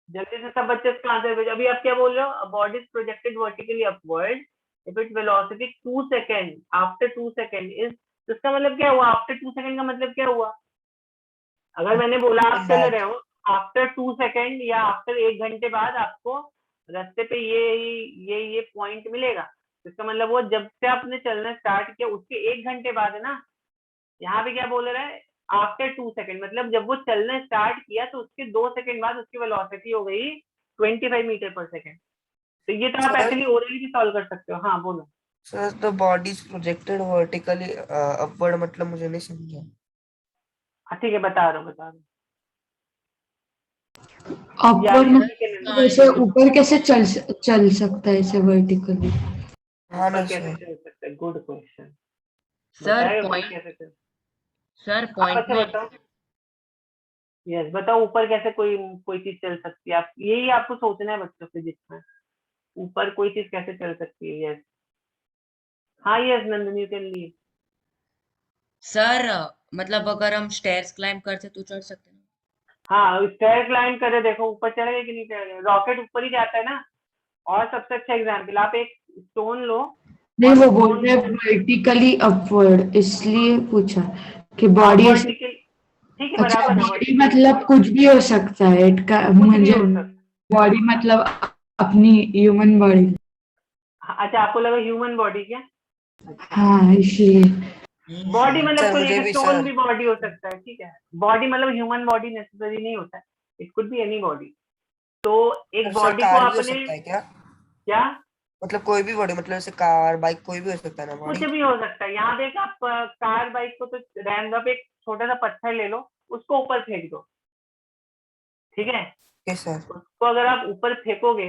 [SPEAKER 1] जल्दी से सब बच्चे इसका आंसर भेजो। अभी आप क्या बोल रहे हो, body is projected vertically upward if it velocity 2 second after 2 second is, तो इसका मतलब क्या हुआ? आफ्टर 2 सेकंड का मतलब क्या हुआ? अगर मैंने बोला आप चल रहे हो आफ्टर 2 सेकंड या आफ्टर 1 घंटे बाद आपको रास्ते पे ये पॉइंट मिलेगा, तो इसका मतलब वो जब से आपने चलना स्टार्ट किया उसके 1 घंटे बाद है ना। यहाँ पे क्या बोल रहा है, आफ्टर 2 सेकंड, मतलब जब वो चलना स्टार्ट किया तो उसके 2 सेकंड बाद उसकी वेलोसिटी हो गई 25 मीटर पर सेकंड। तो ये तो आप
[SPEAKER 6] सर?
[SPEAKER 1] एक्चुअली ओरली भी सॉल्व कर सकते हो। हाँ बोलो।
[SPEAKER 6] Sir the body is projected vertically upward मतलब मुझे नहीं समझा।
[SPEAKER 1] हाँ ठीक है, बता रहा हूँ।
[SPEAKER 2] अपवर्ड
[SPEAKER 1] या
[SPEAKER 2] में वैसे ऊपर कैसे चल सकता है ऐसे वर्टिकली?
[SPEAKER 6] हाँ ना
[SPEAKER 1] ऊपर कैसे
[SPEAKER 6] सर।
[SPEAKER 1] चल सकता है, गुड क्वेश्चन।
[SPEAKER 3] सर
[SPEAKER 1] बताएगा कोई
[SPEAKER 3] पॉइंट,
[SPEAKER 1] कैसे चल?
[SPEAKER 3] सर
[SPEAKER 1] आप
[SPEAKER 3] पॉइंट
[SPEAKER 1] अच्छा
[SPEAKER 3] में
[SPEAKER 1] बताओ। यस बताओ, ऊपर कैसे कोई चीज चल सकती है, आप यही आपको सोचना है बच्चों फिजिक्स में, ऊपर कोई चीज कैसे चल सकती है। यस हाँ, yes Nandini you can leave.
[SPEAKER 3] Sir मतलब अगर हम स्टेयर्स क्लाइंब करते तो चढ़ सकते हैं ना?
[SPEAKER 1] हाँ स्टेयर क्लाइंब करे, देखो ऊपर चढ़ेगा कि नहीं चढ़ेगा, रॉकेट ऊपर ही जाता है ना। और सबसे अच्छा एग्जाम्पल, आप एक स्टोन लो
[SPEAKER 2] नहीं
[SPEAKER 1] और
[SPEAKER 2] वो बोल
[SPEAKER 1] स्टोन
[SPEAKER 2] रहे
[SPEAKER 1] को
[SPEAKER 2] वर्टिकली अपवर्ड, इसलिए पूछा कि बॉडी ऐसे।
[SPEAKER 1] वर्टिकल, ठीक है
[SPEAKER 2] अच्छा
[SPEAKER 1] बराबर है,
[SPEAKER 2] बॉडी
[SPEAKER 1] वर्टिकली
[SPEAKER 2] मतलब कुछ भी हो सकता है का
[SPEAKER 1] कुछ भी
[SPEAKER 2] मुझे
[SPEAKER 1] हो सकता।
[SPEAKER 2] बॉडी मतलब अपनी ह्यूमन बॉडी।
[SPEAKER 1] अच्छा आपको लगा ह्यूमन बॉडी क्या? अच्छा
[SPEAKER 2] हाँ इसलिए।
[SPEAKER 1] बॉडी मतलब
[SPEAKER 6] सर
[SPEAKER 1] कोई
[SPEAKER 6] मुझे
[SPEAKER 1] एक
[SPEAKER 6] भी
[SPEAKER 1] स्टोन
[SPEAKER 6] सर।
[SPEAKER 1] भी बॉडी हो सकता है, ठीक है। बॉडी मतलब ह्यूमन बॉडी नेसेसरी नहीं होता है, it could be any body. तो एक
[SPEAKER 6] सर
[SPEAKER 1] बॉडी को
[SPEAKER 6] कार भी हो
[SPEAKER 1] आपने
[SPEAKER 6] सकता है क्या?
[SPEAKER 1] क्या,
[SPEAKER 6] मतलब कोई भी बॉडी, मतलब जैसे कार बाइक कोई भी हो सकता है ना
[SPEAKER 1] कुछ
[SPEAKER 6] बॉडी?
[SPEAKER 1] भी हो सकता है। यहाँ देख आप कार बाइक को तो रैंडम एक छोटा सा पत्थर ले लो, उसको ऊपर फेंक दो, ठीक है।
[SPEAKER 6] Yes sir.
[SPEAKER 1] उसको अगर आप ऊपर फेंकोगे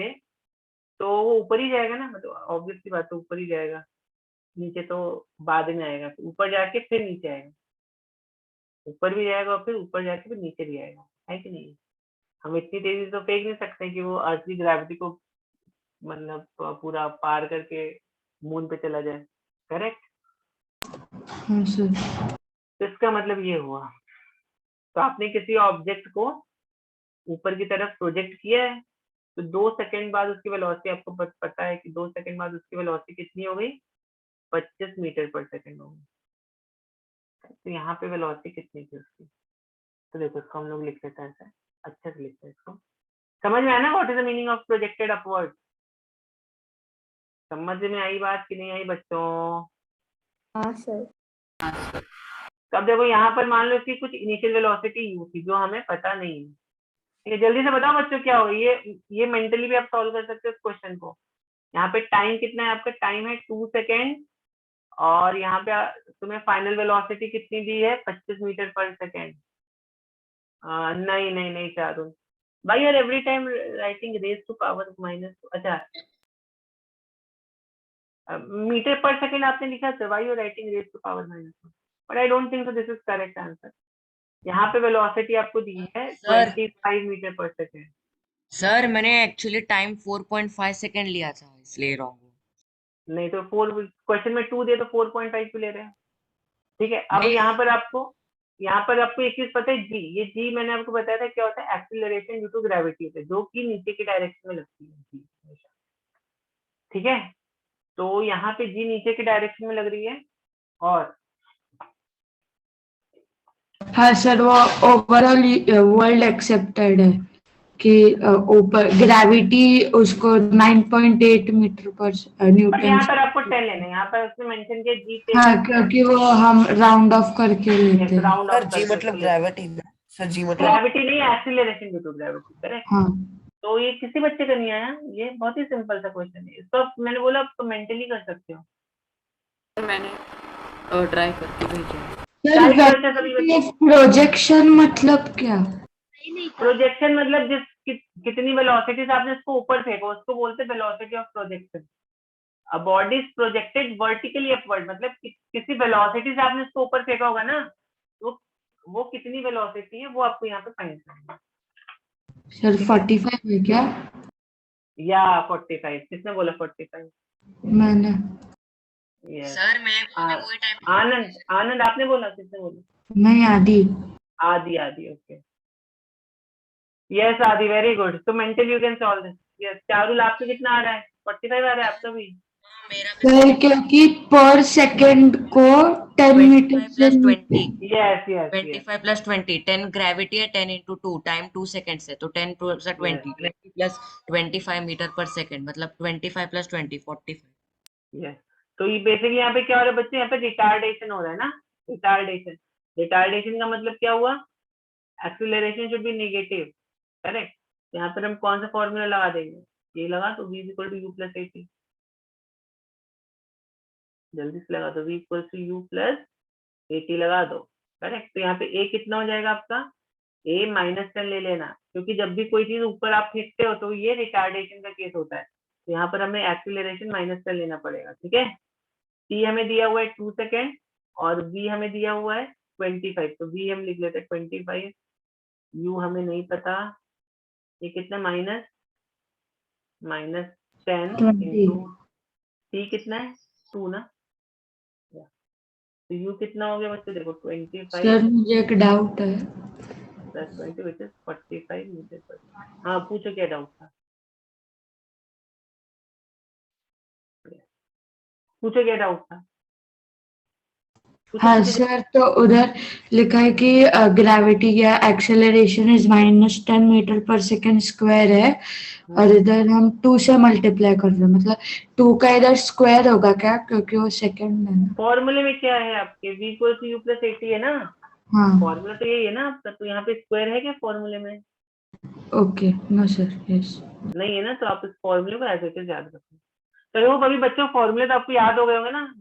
[SPEAKER 1] तो वो ऊपर ही जाएगा ना, मतलब ऑब्वियस सी बात है ऊपर ही जाएगा, नीचे तो बाद में आएगा, ऊपर जाके फिर नीचे आएगा, ऊपर भी जाएगा और फिर ऊपर जाके फिर नीचे भी आएगा, है कि नहीं? हम इतनी तेजी से तो फेंक नहीं सकते कि वो अर्थ की ग्रेविटी को मतलब पूरा पार करके मून पे चला जाए, करेक्ट?
[SPEAKER 2] हाँ सर।
[SPEAKER 1] तो इसका मतलब ये हुआ, तो आपने किसी ऑब्जेक्ट को ऊपर की तरफ प्रोजेक्ट किया है, तो 2 सेकंड बाद उसकी वेलोसिटी आपको पता है कि 2 सेकंड बाद उसकी वेलोसिटी कितनी हो गई, 25 मीटर पर सेकंड हो गई। तो यहाँ पे वेलोसिटी कितनी थी उसकी, तो देखो इसको हम लोग लिख लेते हैं ऐसे, अच्छे से लिखते हैं इसको। समझ में आया ना what is the meaning of projected upward? समझ में आई बात कि नहीं आई बच्चों?
[SPEAKER 5] हाँ सर।
[SPEAKER 1] तो अब देखो यहाँ पर मान लो इसकी कुछ इनिशियल वेलोसिटी यू थी जो हमें पता नहीं है, ये जल्दी से बताओ बच्चों क्या होगा, ये मेंटली भी आप सॉल्व कर सकते हो इस क्वेश्चन को। यहाँ पे टाइम कितना है आपका, टाइम है 2 सेकेंड, और यहाँ पे तुम्हें फाइनल वेलोसिटी कितनी दी है, 25 मीटर पर सेकेंड। नहीं नहीं नहीं चारुन भाई, यार every time writing raise to power minus, अच्छा मीटर पर सेकेंड आपने लिखा था, why you writing raise to power minus, but I don't think so this is correct answer. यहाँ पे वेलोसिटी आपको दी है
[SPEAKER 3] सर
[SPEAKER 1] 25 मीटर पर सेकेंड।
[SPEAKER 3] सर मैंने एक्चुअली टाइम 4.5 सेकंड लिया था, इसलिए रॉन्ग हूँ।
[SPEAKER 1] नहीं तो 4, क्वेश्चन में 2 दे तो 4.5 क्यों ले रहे हैं? ठीक है, अब
[SPEAKER 3] नहीं
[SPEAKER 1] यहाँ पर आपको एक चीज पता है, जी, ये जी मैंने आपको बताया था क्या होता है, एक्सीलरेशन ड्यू टू ग्रेविटी होता है, जो कि नीचे की डायरेक्शन में लगती है जी हमेशा। ठीक है, तो यहाँ पे जी नीचे की डायरेक्शन में लग रही है, और
[SPEAKER 2] हाँ सर, वो ओवरऑल वर्ल्ड एक्सेप्टेड है कि ऊपर ग्रेविटी उसको 9.8 मीटर पर
[SPEAKER 1] बट
[SPEAKER 2] न्यूटन।
[SPEAKER 1] यहाँ पर आपको 10 लेना है, यहाँ पर उसने मेंशन किया जी 10
[SPEAKER 2] हाँ,
[SPEAKER 1] है,
[SPEAKER 2] क्योंकि वो हम राउंड ऑफ करके लेते हैं।
[SPEAKER 1] राउंड
[SPEAKER 6] सर
[SPEAKER 1] ऑफ
[SPEAKER 6] जी
[SPEAKER 1] करके
[SPEAKER 6] मतलब
[SPEAKER 1] उसको लेते
[SPEAKER 6] ग्रेविटी ना, सर जी
[SPEAKER 1] हैं,
[SPEAKER 6] मतलब
[SPEAKER 1] ग्रेविटी नहीं, acceleration due to gravity, correct?
[SPEAKER 2] हाँ
[SPEAKER 1] तो ये किसी बच्चे का नहीं आया, ये बहुत ही सिंपल सा क्वेश्चन है, इसको मैंने बोला आप मेंटली कर सकते हो।
[SPEAKER 7] मैंने ट्राई करके भेजा है।
[SPEAKER 1] ट्राई करो अच्छा सभी बच्चे।
[SPEAKER 2] प्रोजेक्शन मतलब क्या?
[SPEAKER 8] सही नहीं था।
[SPEAKER 1] प्रोजेक्शन मतलब कितनी वेलोसिटी से आपने इसको ऊपर फेंका उसको बोलते हैं velocity of projection. A body is projected vertically upward, मतलब किसी वेलोसिटी से आपने इसको ऊपर फेंका होगा ना, तो वो कितनी वेलोसिटी है वो आपको यहाँ पे फाइंड करना है।
[SPEAKER 2] सर 45 है क्या?
[SPEAKER 1] या 45, किसने बोला 45?
[SPEAKER 2] मैंने।
[SPEAKER 1] यस,
[SPEAKER 3] सर मैं भी वही टाइम
[SPEAKER 1] आनंद आनंद आपने बोला, किसने बोला?
[SPEAKER 2] नहीं, आदि।
[SPEAKER 1] आदि आदि, ओके, यस आदि, वेरी गुड, तो mental you can solve this. Yes Charul आपको कितना आ रहा है, 45 आ रहा है आपका भी?
[SPEAKER 3] मेरा भी
[SPEAKER 2] सर क्योंकि पर सेकंड को 10 मीटर
[SPEAKER 3] 25
[SPEAKER 2] से
[SPEAKER 3] प्लस
[SPEAKER 2] नीचे।
[SPEAKER 3] 20
[SPEAKER 1] yes yes yes
[SPEAKER 3] 25 plus 20 10 gravity है, 10 इंटू 2 टाइम 2 सेकेंड है, तो 10 प्लस 20 20 प्लस 25 मीटर पर सेकेंड, मतलब 25 प्लस 20 45।
[SPEAKER 1] यस, तो ये बेसिकली यहाँ पे क्या हो रहा है बच्चे, यहाँ पे रिटार्डेशन हो रहा है ना, रिटार्डेशन। रिटार्डेशन का मतलब क्या हुआ, acceleration should be negative, correct? यहाँ पर हम कौन सा फॉर्मूला लगा देंगे, ये लगा तो v equal to u plus a t, जल्दी से लगा दो, v equal to u plus a t लगा दो, करेक्ट? तो यहाँ पे a कितना हो जाएगा आपका, a -10 ले लेना, क्योंकि जब भी कोई चीज ऊपर आप फेंकते हो तो ये रिटार्डेशन का केस होता है, तो यहाँ पर हमें एक्सीलरेशन -10 लेना पड़ेगा, ठीक है? t हमें दिया हुआ है 2 सेकेंड, और v हमें दिया हुआ है 25, तो v हम लिख लेते हैं 25, u हमें नहीं पता, ये कितना -10
[SPEAKER 2] 20।
[SPEAKER 1] इंटू t कितना है 2 ना, तो u कितना हो गया बच्चे, देखो 25
[SPEAKER 2] सर मुझे एक डाउट है।
[SPEAKER 1] प्लस 20 विच इज 45 मीटर पर। हाँ पूछो क्या डाउट था, पूछो क्या डाउट था, पूछो
[SPEAKER 2] हाँ
[SPEAKER 1] पूछो।
[SPEAKER 2] सर, तो उधर लिखा है कि ग्रेविटी या एक्सेलरेशन इज -10 मीटर पर सेकेंड स्क्वायर है, और इधर हम 2 से मल्टीप्लाई कर रहे हैं, मतलब 2 का इधर स्क्वायर होगा क्या, क्योंकि वो सेकेंड है ना?
[SPEAKER 1] फॉर्मूले में क्या है आपके, v equal to u plus a t है ना,
[SPEAKER 2] हाँ
[SPEAKER 1] फॉर्मूला तो यही है ना आपका, तो यहाँ पे स्क्वायर है क्या फॉर्मूले में?
[SPEAKER 2] Okay, no sir, yes.
[SPEAKER 1] नहीं है ना, तो आप इस फॉर्मूले को ऐसे याद रखें। तो वो अभी बच्चों फॉर्मूले तो आपको याद हो गए होंगे ना,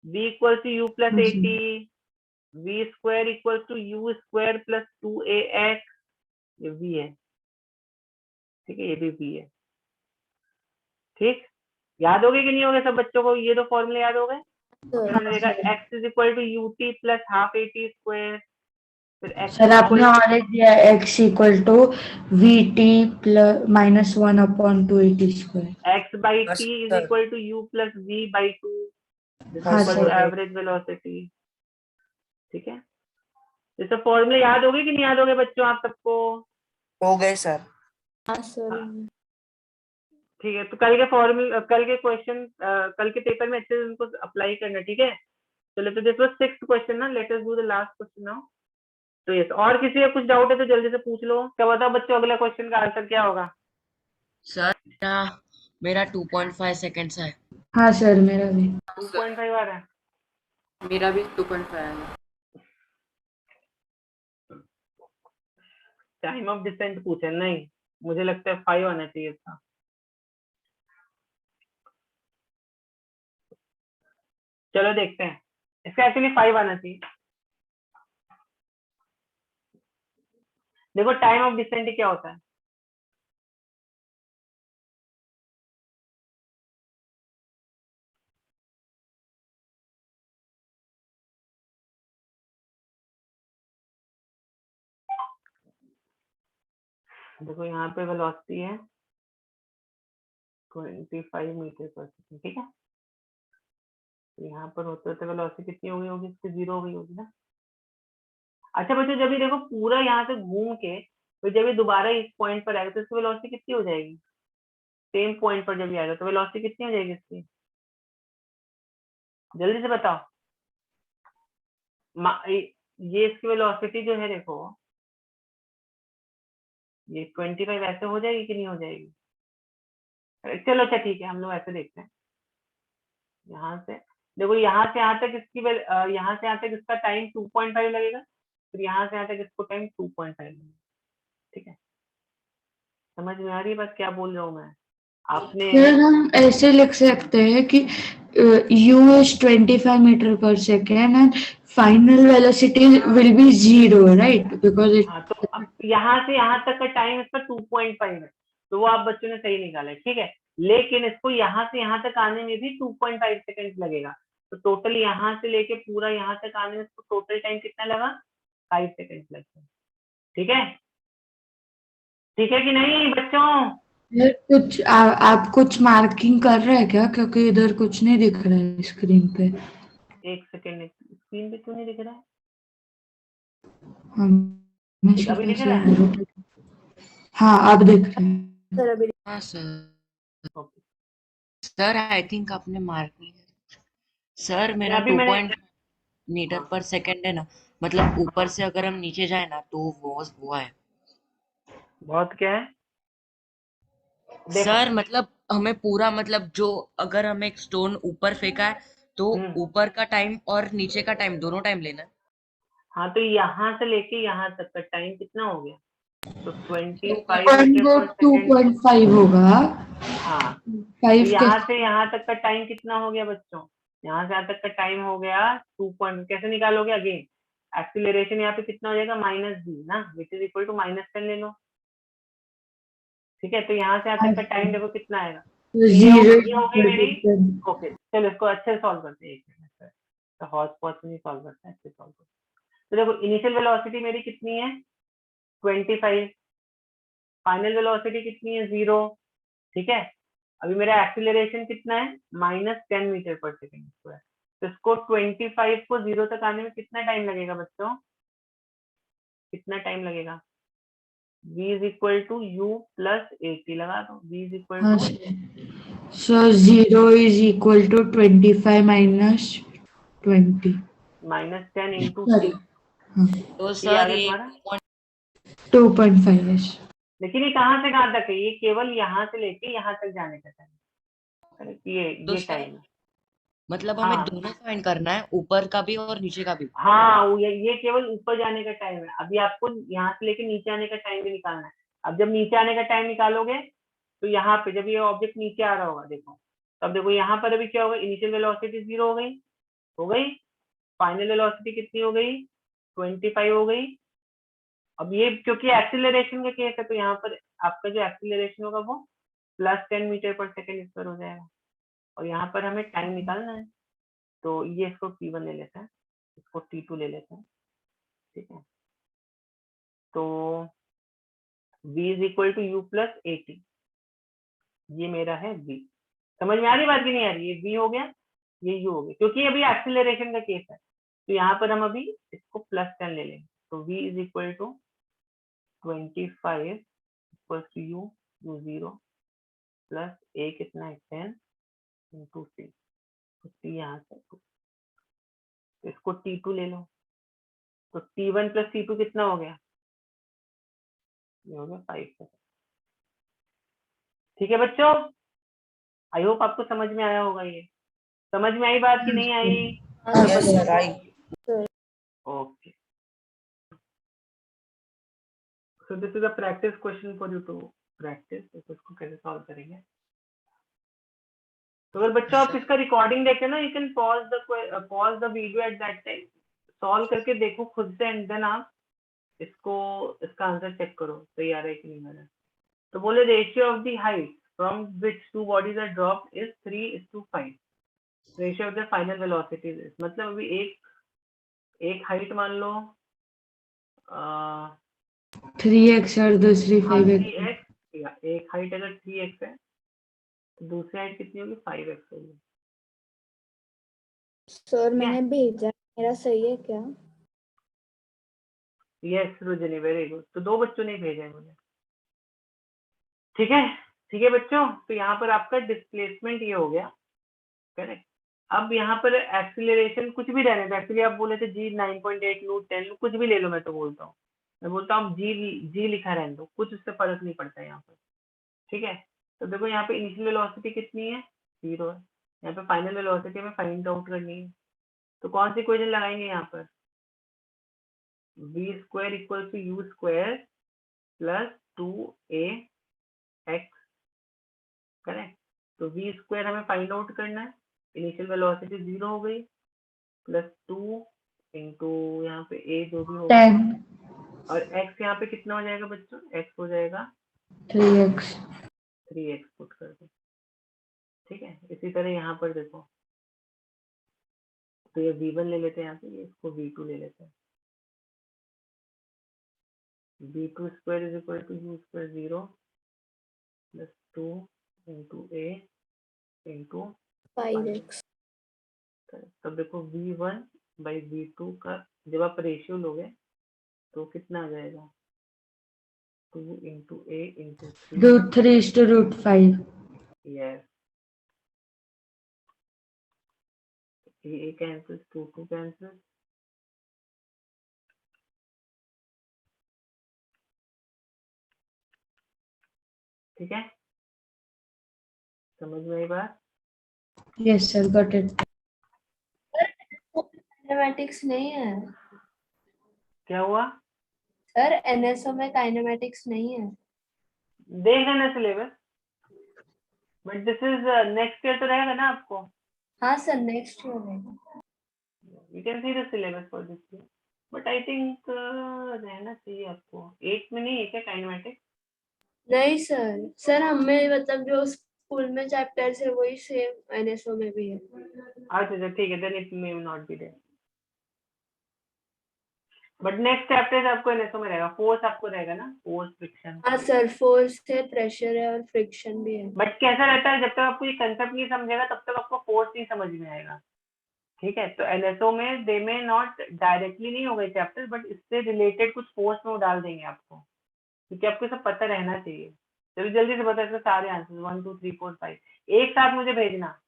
[SPEAKER 1] v equal to u plus a t, v square equal to u square plus 2ax, ये v है, ठीक है, ये भी v है। ठीक, याद हो गए कि नहीं हो गए सब बच्चों को? ये दो फॉर्मूले याद हो गए? हमने देखा x is equal to u t plus half a t square, फिर x
[SPEAKER 2] सर
[SPEAKER 1] इज
[SPEAKER 2] आपने
[SPEAKER 1] इक्वल
[SPEAKER 2] और एक दिया x equal to v t plus minus 1/280²।
[SPEAKER 1] x by
[SPEAKER 6] बस
[SPEAKER 1] t is
[SPEAKER 6] sir.
[SPEAKER 1] Equal to u plus v by two, this
[SPEAKER 2] हाँ
[SPEAKER 1] is equal to
[SPEAKER 2] sir.
[SPEAKER 1] Average velocity. ठीक है, ये सब फॉर्मूले याद हो गए कि नहीं याद हो गए बच्चों आप सबको?
[SPEAKER 6] हो गए सर।
[SPEAKER 5] हाँ सर।
[SPEAKER 1] ठीक है, तो कल के फॉर्मूले, कल के क्वेश्चन, कल के पेपर में अच्छे से उनको अप्लाई करना। ठीक है, चलो, तो दिस वाज 6th क्वेश्चन ना, let us do the last question now. तो यस, और किसी का कुछ डाउट है तो जल्दी से पूछ लो। क्या बताओ बच्चों, अगला क्वेश्चन का आंसर क्या होगा?
[SPEAKER 3] सर मेरा 2.5 सेकेंड्स है।
[SPEAKER 2] हाँ सर मेरा भी।
[SPEAKER 1] 2.5 आ रहा है।
[SPEAKER 7] मेरा भी 2.5 है।
[SPEAKER 1] टाइम ऑफ डिसेंट पूछे नहीं, मुझे लगता है 5 आना चाहिए था। चलो देखते हैं, इसका एक्चुअली 5 आना चाहिए। देखो टाइम ऑफ डिसेंट क्या होता है। देखो यहाँ पे वेलोसिटी है 25 मीटर पर सेकंड। ठीक है, तो यहाँ पर होते होते वेलोसिटी कितनी हो गई होगी? इसकी 0 हो गई होगी ना। अच्छा बच्चों, जब ये देखो पूरा यहाँ से घूम के, तो जब ये दोबारा इस पॉइंट पर आएगा तो इसकी वेलोसिटी कितनी हो जाएगी? सेम पॉइंट पर जब ये आएगा तो वेलोसिटी कितनी हो जाएगी इसकी? जल्दी से बताओ। ये इसकी वेलोसिटी जो है देखो, ये 25 ऐसे हो जाएगी कि नहीं हो जाएगी? चलो अच्छा ठीक है, हम लोग ऐसे देखते हैं। यहाँ से देखो, यहाँ से यहाँ तक इसकी यहाँ से यहाँ तक इसका टाइम 2.5 लगेगा, फिर यहाँ से यहाँ तक इसको टाइम 2.5 लगेगा। ठीक है, समझ में आ रही है बात क्या बोल रहा हूँ मैं? आपने
[SPEAKER 2] सर हम ऐसे लिख सकते हैं कि u is 25 मीटर पर second and final velocity will B 0, right? Because it
[SPEAKER 1] हाँ, तो अब यहाँ से यहाँ तक का टाइम इसका 2.5 है, तो वो आप बच्चों ने सही निकाला है। ठीक है, लेकिन इसको यहाँ से यहाँ तक आने में भी 2.5 सेकेंड लगेगा, तो टोटल यहाँ से लेके पूरा यहाँ तक आने में इसको टोटल टाइम कितना लगा? 5 सेकेंड लगेगा। ठीक है, ठीक है कि नहीं बच्चों?
[SPEAKER 2] सर कुछ आप कुछ मार्किंग कर रहे हैं क्या? क्योंकि इधर कुछ नहीं दिख रहा है स्क्रीन पे।
[SPEAKER 1] एक सेकेंड, स्क्रीन पे क्यों नहीं दिख रहा है?
[SPEAKER 2] मैं
[SPEAKER 1] ठीक, अभी
[SPEAKER 2] सिर्फ
[SPEAKER 1] दिख
[SPEAKER 2] ऐसे
[SPEAKER 1] रहा है?
[SPEAKER 2] हाँ अब दिख रहा है।
[SPEAKER 5] सर अभी
[SPEAKER 3] हाँ sir.
[SPEAKER 1] Okay,
[SPEAKER 3] sir I think आपने मार्क नहीं किया। सर मेरा
[SPEAKER 1] अभी मैंने
[SPEAKER 3] 2. मीटर पर सेकंड है ना, मतलब ऊपर से अगर हम नीचे जाए ना तो वो है।
[SPEAKER 1] बहुत क्या है देखो।
[SPEAKER 3] सर मतलब हमें पूरा, मतलब जो अगर हमें एक स्टोन ऊपर फेंका है तो ऊपर का टाइम और नीचे का टाइम दोनों टाइम लेना है।
[SPEAKER 1] हाँ, तो यहाँ से लेके यहाँ तक का टाइम कितना हो गया? तो 25 मीटर
[SPEAKER 2] वो
[SPEAKER 1] पर सेकेंड।
[SPEAKER 2] 2.5 होगा।
[SPEAKER 1] हाँ, तो
[SPEAKER 2] 5 के
[SPEAKER 1] यहाँ से यहाँ तक का टाइम कितना हो गया बच्चों? यहाँ से यहाँ तक का टाइम हो गया 2 कैसे निकालोगे? अगेन एक्सीलरेशन यहाँ पे कितना हो जाएगा? -b ना, विच इज इक्वल टू -10 ले लो। ठीक है, तो यहाँ से यहाँ तक का टाइम देखो कितना आएगा? तो ये हो गई मेरी। ओके, चलो इसको अच्छे से सॉल्व करते हैं। एक मिनट, तो हॉट पॉट नहीं सॉल्व करते हैं, अच्छे सॉल्व करते हैं। तो देखो इनिशियल वेलोसिटी मेरी कितनी है? 25। फाइनल वेलोसिटी कितनी है? 0। ठीक है, अभी मेरा एक्सीलरेशन कितना है? -10 मीटर पर सेकेंड स्क्वायर। तो इसको 25 को 0 तक आने में कितना टाइम लगेगा बच्चों? कितना टाइम लगेगा? v is equal to u plus 80 लगा दो। v इज इक्वल
[SPEAKER 2] हाँ
[SPEAKER 1] to
[SPEAKER 2] sir 0 is equal to 25 minus 20।
[SPEAKER 1] -10 into
[SPEAKER 2] sorry
[SPEAKER 1] 6।
[SPEAKER 2] हाँ
[SPEAKER 3] तो
[SPEAKER 1] ये
[SPEAKER 3] सर
[SPEAKER 1] आ गया
[SPEAKER 3] ये
[SPEAKER 1] तुम्हारा।
[SPEAKER 2] 2.5 है।
[SPEAKER 1] लेकिन ये कहाँ से कहाँ तक है? ये केवल यहाँ से लेके यहाँ तक जाने का टाइम।
[SPEAKER 3] तो
[SPEAKER 1] ये
[SPEAKER 3] सर
[SPEAKER 1] टाइम है।
[SPEAKER 3] मतलब हमें
[SPEAKER 1] हाँ
[SPEAKER 3] दोनों फाइंड करना है, ऊपर का भी और नीचे का भी।
[SPEAKER 1] हाँ, ये केवल ऊपर जाने का टाइम है। अभी आपको यहाँ से लेके नीचे आने का टाइम भी निकालना है। अब जब नीचे आने का टाइम निकालोगे तो यहाँ पे जब ये ऑब्जेक्ट नीचे आ रहा होगा देखो, तब देखो यहाँ पर अभी क्या होगा? इनिशियल वेलोसिटी 0 हो गई, हो गई। फाइनल वेलोसिटी कितनी हो गई? 25 हो गई। अब ये क्योंकि एक्सीलरेशन का केस है, तो यहाँ पर आपका जो एक्सीलरेशन होगा वो प्लस 10 मीटर पर सेकेंड स्क्वायर हो जाएगा, और यहाँ पर हमें टाइम निकालना है, तो ये इसको T1 ले लेते हैं, इसको T2 ले लेते हैं, ठीक है। तो v is equal to u plus AT, ये मेरा है v। समझ में आ रही बात की नहीं आ रही? ये v हो गया, ये u हो गया, क्योंकि अभी एक्सीलरेशन का केस है, तो यहाँ पर हम अभी इसको प्लस 10 ले लेंगे, तो v is equal to 25 equals to u 0 plus a कितना है 10 इंटू c, तो c यहाँ से 2, तो इसको T2 ले लो, तो T1 प्लस T2 कितना हो गया? ये हो गया 5। ठीक है बच्चों, आई होप आपको समझ में आया होगा। ये समझ में आई बात की नहीं आई?
[SPEAKER 6] यस सर, आई।
[SPEAKER 1] Okay, so this is a practice question for you to practice, इसको कैसे सॉल्व करेंगे। तो अगर बच्चों आप इसका रिकॉर्डिंग देखें ना, you can pause the video at that time, solve करके देखो खुद से, एंड देन आप इसका आंसर चेक करो सही आ रहा है कि नहीं आ रहा है। तो बोले ratio of the height from which two bodies are dropped is 3:5, ratio of the final velocity, मतलब अभी एक हाइट मान लो
[SPEAKER 2] 3x और दूसरी 5x।
[SPEAKER 1] 3x, या एक हाइट अगर 3x है तो दूसरी हाइट कितनी होगी? 5x होगी।
[SPEAKER 5] सर मैंने भेजा, मेरा सही है क्या?
[SPEAKER 1] Yes Rujni, very good. तो 2 बच्चों ने भेजा है मुझे, ठीक है। ठीक है बच्चों, तो यहाँ पर आपका डिस्प्लेसमेंट ये हो गया, करेक्ट। अब यहाँ पर एक्सीलरेशन कुछ भी रहने दो, एक्चुअली आप बोले थे जी 9.8 लू 10 लू, कुछ भी ले लो, मैं तो बोलता हूँ, मैं बोलता हूँ जी लिखा रहने दो, कुछ उससे फर्क नहीं पड़ता है यहाँ पर, ठीक है। तो देखो यहाँ पे इनिशियल वेलोसिटी कितनी है? 0 है। यहाँ पे फाइनल वेलोसिटी हमें फाइंड आउट करनी है, तो कौन सी इक्वेशन लगाएंगे यहाँ पर? v square equal to u square plus 2ax, correct. तो v स्क्वायर हमें फाइंड आउट करना है, इनिशियल वेलोसिटी 0 हो गई, प्लस 2 इंटू यहाँ पे a जो भी होगा,
[SPEAKER 2] 10
[SPEAKER 1] और x यहाँ पे कितना हो जाएगा बच्चों? x हो जाएगा
[SPEAKER 2] 3x।
[SPEAKER 1] 3x पुट कर दो, ठीक है। इसी तरह यहाँ पर देखो, तो ये v1 ले लेते हैं यहाँ पे, इसको v2 ले लेते हैं, v2 square is equal to u square 0 plus 2 into a into
[SPEAKER 5] 5x।
[SPEAKER 1] तब देखो v1 बाई v2 का जब आप रेशियो लोगे तो कितना आ जाएगा? 2 इंटू a इंटू
[SPEAKER 2] 3:5।
[SPEAKER 1] यस, ये कैंसिल, 2 कैंसिल, ठीक है। समझ में आई बात?
[SPEAKER 2] Yes sir, got it.
[SPEAKER 5] Kinematics नहीं है
[SPEAKER 1] क्या हुआ?
[SPEAKER 5] सर, एनएसओ में काइनेमैटिक्स नहीं है।
[SPEAKER 1] देख लेना syllabus, but this is next year तो रहेगा ना आपको?
[SPEAKER 5] हाँ सर, नेक्स्ट ईयर है।
[SPEAKER 1] You can see the syllabus for this year, but I think रहना चाहिए आपको। 8 में नहीं है क्या काइनेमैटिक्स?
[SPEAKER 5] नहीं सर, सर हमें मतलब जो स्कूल में चैप्टर्स है वही सेम एनएसओ में भी है।
[SPEAKER 1] अच्छा ठीक है, then it may not be there, but next chapter आपको एनएसओ में रहेगा। फोर्स आपको रहेगा ना, फोर्स फ्रिक्शन।
[SPEAKER 5] हाँ सर, फोर्स है, प्रेशर है और फ्रिक्शन भी है।
[SPEAKER 1] बट कैसा रहता है, जब तक आपको ये कंसेप्ट नहीं समझेगा तब तक आपको फोर्स नहीं समझ में आएगा, ठीक है। तो एनएसओ में दे में नॉट डायरेक्टली नहीं होगा चैप्टर, बट इससे रिलेटेड कुछ फोर्स में वो डाल देंगे आपको, क्योंकि आपको सब पता रहना चाहिए। चलो जल्दी से बता, इसके सारे आंसर 1 2 3 4 5 एक साथ मुझे भेजना।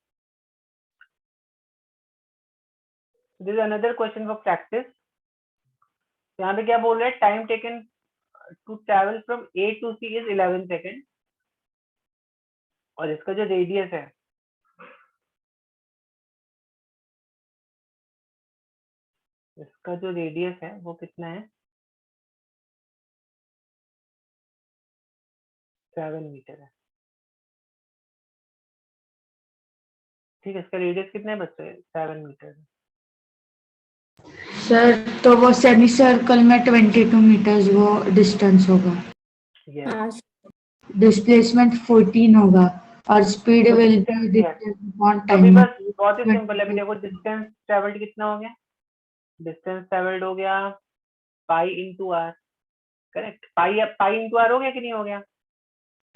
[SPEAKER 1] This is another question for practice. यहाँ पे क्या बोल रहे हैं? Time taken to travel from A to C इज 11 सेकेंड, और इसका जो रेडियस है वो कितना है? 7 मीटर है, ठीक है। इसका रेडियस कितना है बच्चों? 7 मीटर है।
[SPEAKER 2] सर तो वो सेमी सर्कल में 22 मीटर्स वो डिस्टेंस होगा।
[SPEAKER 1] Yes.
[SPEAKER 5] हाँ
[SPEAKER 2] डिस्प्लेसमेंट 14 होगा और स्पीड
[SPEAKER 1] तो
[SPEAKER 2] विल
[SPEAKER 1] डिस्टेंस
[SPEAKER 2] बी
[SPEAKER 1] क्या है?
[SPEAKER 2] डिस्टेंस अपॉन
[SPEAKER 1] अभी
[SPEAKER 2] टाइम
[SPEAKER 1] बस बहुत ही सिंपल है। अभी देखो डिस्टेंस ट्रेवल्ड कितना हो गया, डिस्टेंस ट्रेवल्ड हो गया pi into r, correct. Pi into r हो गया कि नहीं हो गया?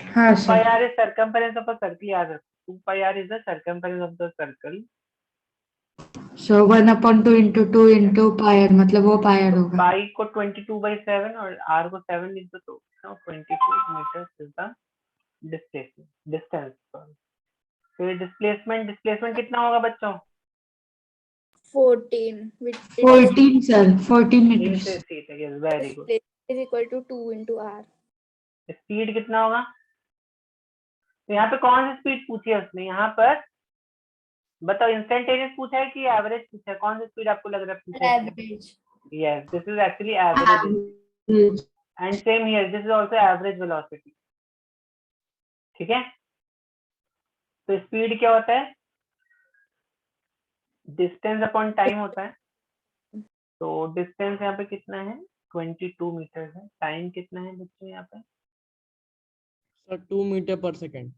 [SPEAKER 2] हाँ
[SPEAKER 1] 2 pi
[SPEAKER 2] sir.
[SPEAKER 1] R is circumference of a circle, याद रखो 2 pi r is the circumference of the circle.
[SPEAKER 2] So 1/2 into 2 into pi r, मतलब वो पायर
[SPEAKER 1] तो
[SPEAKER 2] होगा।
[SPEAKER 1] पाई को 22/7 और आर को 7 लिख दो, तो 22 metre is the displacement, distance. फिर डिस्प्लेसमेंट कितना होगा बच्चों?
[SPEAKER 5] 14 which it is
[SPEAKER 2] 14 sir, 14 metres.
[SPEAKER 1] इनसे ठीक है, yes very good.
[SPEAKER 5] displacement is equal to 2 into r.
[SPEAKER 1] Speed कितना होगा? तो यहाँ पे कौन सी स्पीड पूछी है उसने? यहाँ पर बताओ, इंस्टेंटेनियस पूछा है कि एवरेज पूछा है? कौन सी स्पीड आपको लग रहा है पूछा है?
[SPEAKER 5] Average.
[SPEAKER 1] Yes, this is actually average and same here, this is also average velocity. ठीक है, तो स्पीड क्या होता है? डिस्टेंस अपॉन टाइम होता है। तो डिस्टेंस यहाँ पे कितना है? 22 मीटर है। टाइम कितना है बच्चों यहाँ पे?
[SPEAKER 9] Sir 2 metre per second.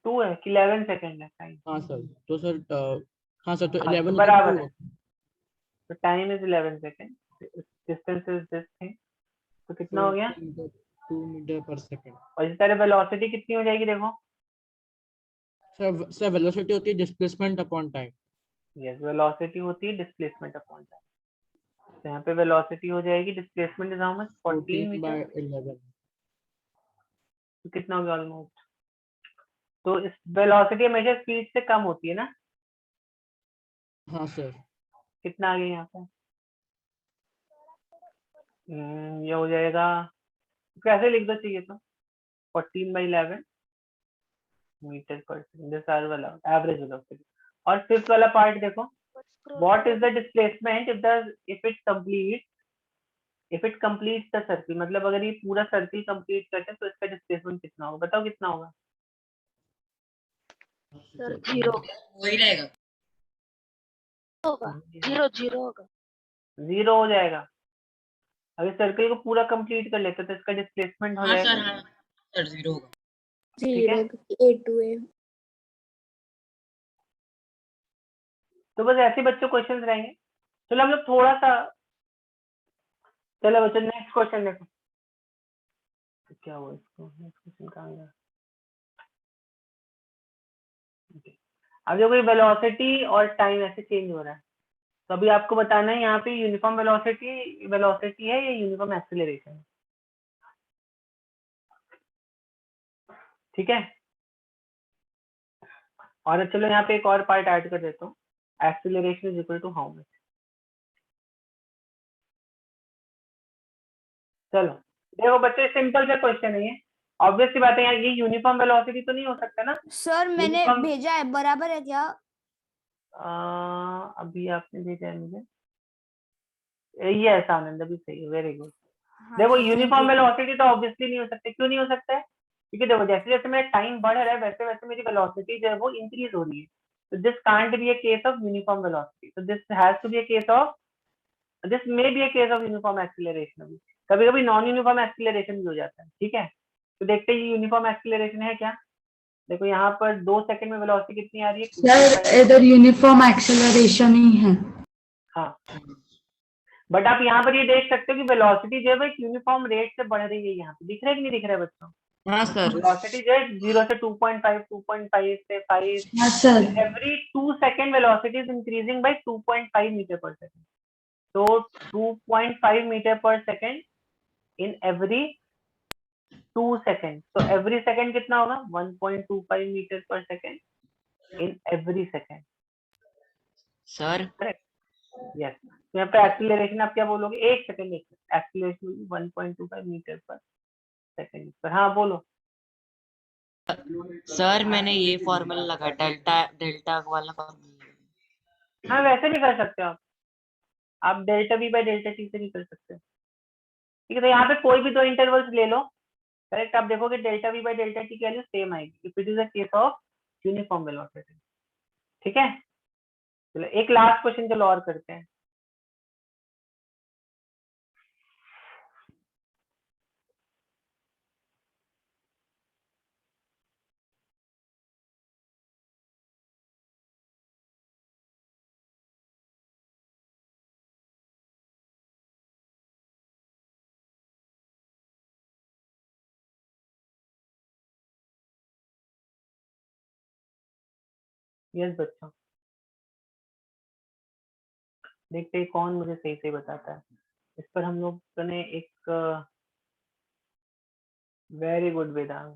[SPEAKER 1] 2 है कि 11 सेकेंड है टाइम?
[SPEAKER 9] हाँ सर, तो सर हाँ सर, तो
[SPEAKER 1] हाँ,
[SPEAKER 9] 11
[SPEAKER 1] तो
[SPEAKER 9] होता
[SPEAKER 1] बराबर
[SPEAKER 9] 2
[SPEAKER 1] है। तो time is 11 second, distance is this thing, तो कितना हो गया?
[SPEAKER 9] 2 मीटर पर सेकंड।
[SPEAKER 1] और इस तरह वेलोसिटी कितनी हो जाएगी देखो?
[SPEAKER 9] सर वेलोसिटी होती है displacement upon time.
[SPEAKER 1] Yes, velocity होती है डिस्प्लेसमेंट अपॉन टाइम। तो यहाँ पे वेलोसिटी हो जाएगी, displacement is how much? 14 metre.
[SPEAKER 9] 14/11।
[SPEAKER 1] तो कितना हो गया ऑलमोस्ट? तो इस वेलोसिटी हमेशा स्पीड से कम होती है ना?
[SPEAKER 9] हाँ सर।
[SPEAKER 1] कितना आ गया यहाँ पे? ये हो जाएगा, कैसे लिख दो चाहिए तो 14/11 metre per second, this are वाला एवरेज वेलोसिटी। और फिफ्थ वाला पार्ट देखो, what is the displacement if it completes the circle, मतलब अगर ये पूरा सर्किल कंप्लीट करते हैं तो इसका डिस्प्लेसमेंट कितना होगा? बताओ कितना होगा?
[SPEAKER 8] सर 0
[SPEAKER 3] वही रहेगा।
[SPEAKER 8] होगा, 0 होगा।
[SPEAKER 1] 0 हो जाएगा। अगर सर्किल को पूरा कंप्लीट कर लेते तो इसका डिस्प्लेसमेंट हो
[SPEAKER 3] हाँ
[SPEAKER 1] जाएगा,
[SPEAKER 3] सर, हाँ सर 0 होगा।
[SPEAKER 1] ठीक है।
[SPEAKER 5] 0 a to a.
[SPEAKER 1] तो बस ऐसे बच्चों क्वेश्चंस रहेंगे। चलो हम लोग थोड़ा सा, चलो बच्चों नेक्स्ट क्वेश्चन देखो। तो क्या हुआ इसको? नेक्स्ट क्वेश्चन कहाँ गया? Okay. अब देखो ये वेलोसिटी और टाइम ऐसे चेंज हो रहा है, तो अभी आपको बताना है यहाँ पे यूनिफॉर्म वेलोसिटी है या यूनिफॉर्म एक्सीलरेशन है। ठीक है, और चलो यहाँ पे एक और पार्ट ऐड कर देता हूँ, acceleration is equal to how much. चलो देखो बच्चे, सिंपल सा क्वेश्चन है ये, ऑब्वियस सी बात है, यहाँ ये यूनिफॉर्म वेलोसिटी तो नहीं हो सकता ना?
[SPEAKER 10] सर मैंने
[SPEAKER 1] Uniform-
[SPEAKER 10] भेजा है, बराबर है क्या?
[SPEAKER 1] अभी आपने भेजा है मुझे, यस आनंद, अभी सही है, वेरी गुड।
[SPEAKER 10] हाँ
[SPEAKER 1] देखो
[SPEAKER 10] sir, thank
[SPEAKER 1] uniform
[SPEAKER 10] you.
[SPEAKER 1] Velocity तो ऑब्वियसली नहीं हो सकता। क्यों नहीं हो सकता है? क्योंकि देखो जैसे जैसे मेरा टाइम बढ़ रहा है वैसे वैसे मेरी वेलोसिटी जो है वो इंक्रीज हो रही है। तो this can't be a case of uniform velocity, तो this has to be a case of, this may be a case of uniform acceleration. कभी कभी नॉन यूनिफॉर्म एक्सीलरेशन भी हो जाता है। ठीक है, तो देखते हैं ये यूनिफॉर्म एक्सीलरेशन है क्या। देखो यहाँ पर 2 सेकंड में वेलोसिटी कितनी आ रही है?
[SPEAKER 2] सर इधर यूनिफॉर्म एक्सेलरेशन ही है।
[SPEAKER 1] हाँ, बट आप यहाँ पर ये देख सकते हो कि वेलोसिटी जो है यूनिफॉर्म रेट से बढ़ रही है। यहाँ पे दिख रहा है कि नहीं दिख रहा है बच्चों?
[SPEAKER 3] हाँ सर।
[SPEAKER 1] वेलोसिटी जो है 0 से 2.5, 2.5 से 5,
[SPEAKER 2] हाँ sir.
[SPEAKER 1] every 2 second velocity is increasing by 2.5 meter per second. So 2.5 meter per second in every 2 seconds. So every second कितना होगा? 1.25 meter per second in every second.
[SPEAKER 3] Sir
[SPEAKER 1] Correct? Yes. तो यहाँ पे एक्सीलरेशन आप क्या बोलोगे? एक second acceleration 1.25 metre per second पर। हाँ बोलो।
[SPEAKER 3] सर मैंने ये फॉर्मूला लगा, डेल्टा डेल्टा वाला फॉर्मूला।
[SPEAKER 1] हाँ वैसे भी कर सकते हो आप delta we by delta T से भी कर सकते हो। ठीक है, तो यहाँ पे कोई भी 2 इंटरवल्स ले लो, करेक्ट। आप देखोगे delta we by delta T की वैल्यू सेम आएगी if it is a case of uniform velocity. ठीक है, चलो एक लास्ट क्वेश्चन चलो और करते हैं। यस बच्चों, देखते हैं कौन मुझे सही सही बताता है। इस पर हम लोग ने एक वेरी गुड वेदांग।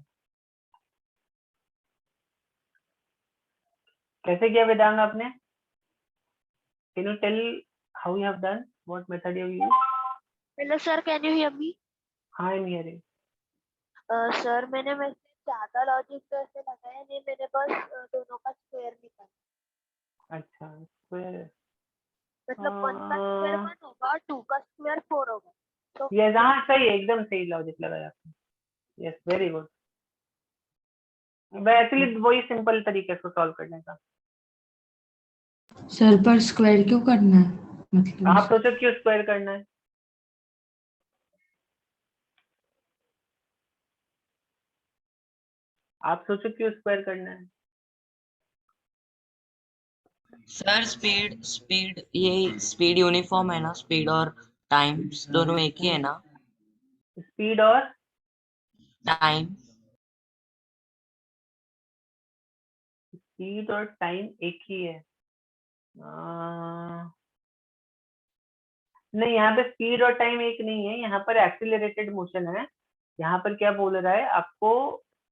[SPEAKER 1] कैसे किया वेदांग आपने? Can you tell how you have done, what method you use?
[SPEAKER 8] Hello sir, can you hear me?
[SPEAKER 1] हाँ, आई एम हियरिंग।
[SPEAKER 8] सर मैंने वैसे ज्यादा लॉजिक तो ऐसे लगाया नहीं, मैंने बस दोनों का स्क्वायर निकाला।
[SPEAKER 1] अच्छा, फिर
[SPEAKER 8] मतलब 1 का स्क्वायर 1 होगा और 2 का स्क्वायर 4 होगा। तो
[SPEAKER 1] यस, हाँ सही है, एकदम सही लॉजिक लगाया आपने। Yes, very good. एक्चुअली वही सिंपल तरीके इसको सॉल्व करने का।
[SPEAKER 2] सर पर स्क्वायर क्यों करना है, मतलब
[SPEAKER 1] आप सोचो क्यों स्क्वायर करना है? आप सोचो क्यों स्क्वायर करना है?
[SPEAKER 3] सर स्पीड ये स्पीड यूनिफॉर्म है ना, स्पीड और टाइम दोनों एक ही है ना?
[SPEAKER 1] स्पीड और
[SPEAKER 3] टाइम।
[SPEAKER 1] स्पीड और टाइम एक ही है? नहीं, यहाँ पे स्पीड और टाइम एक नहीं है, यहाँ पर एक्सीलरेटेड मोशन है। यहाँ पर क्या बोल रहा है आपको,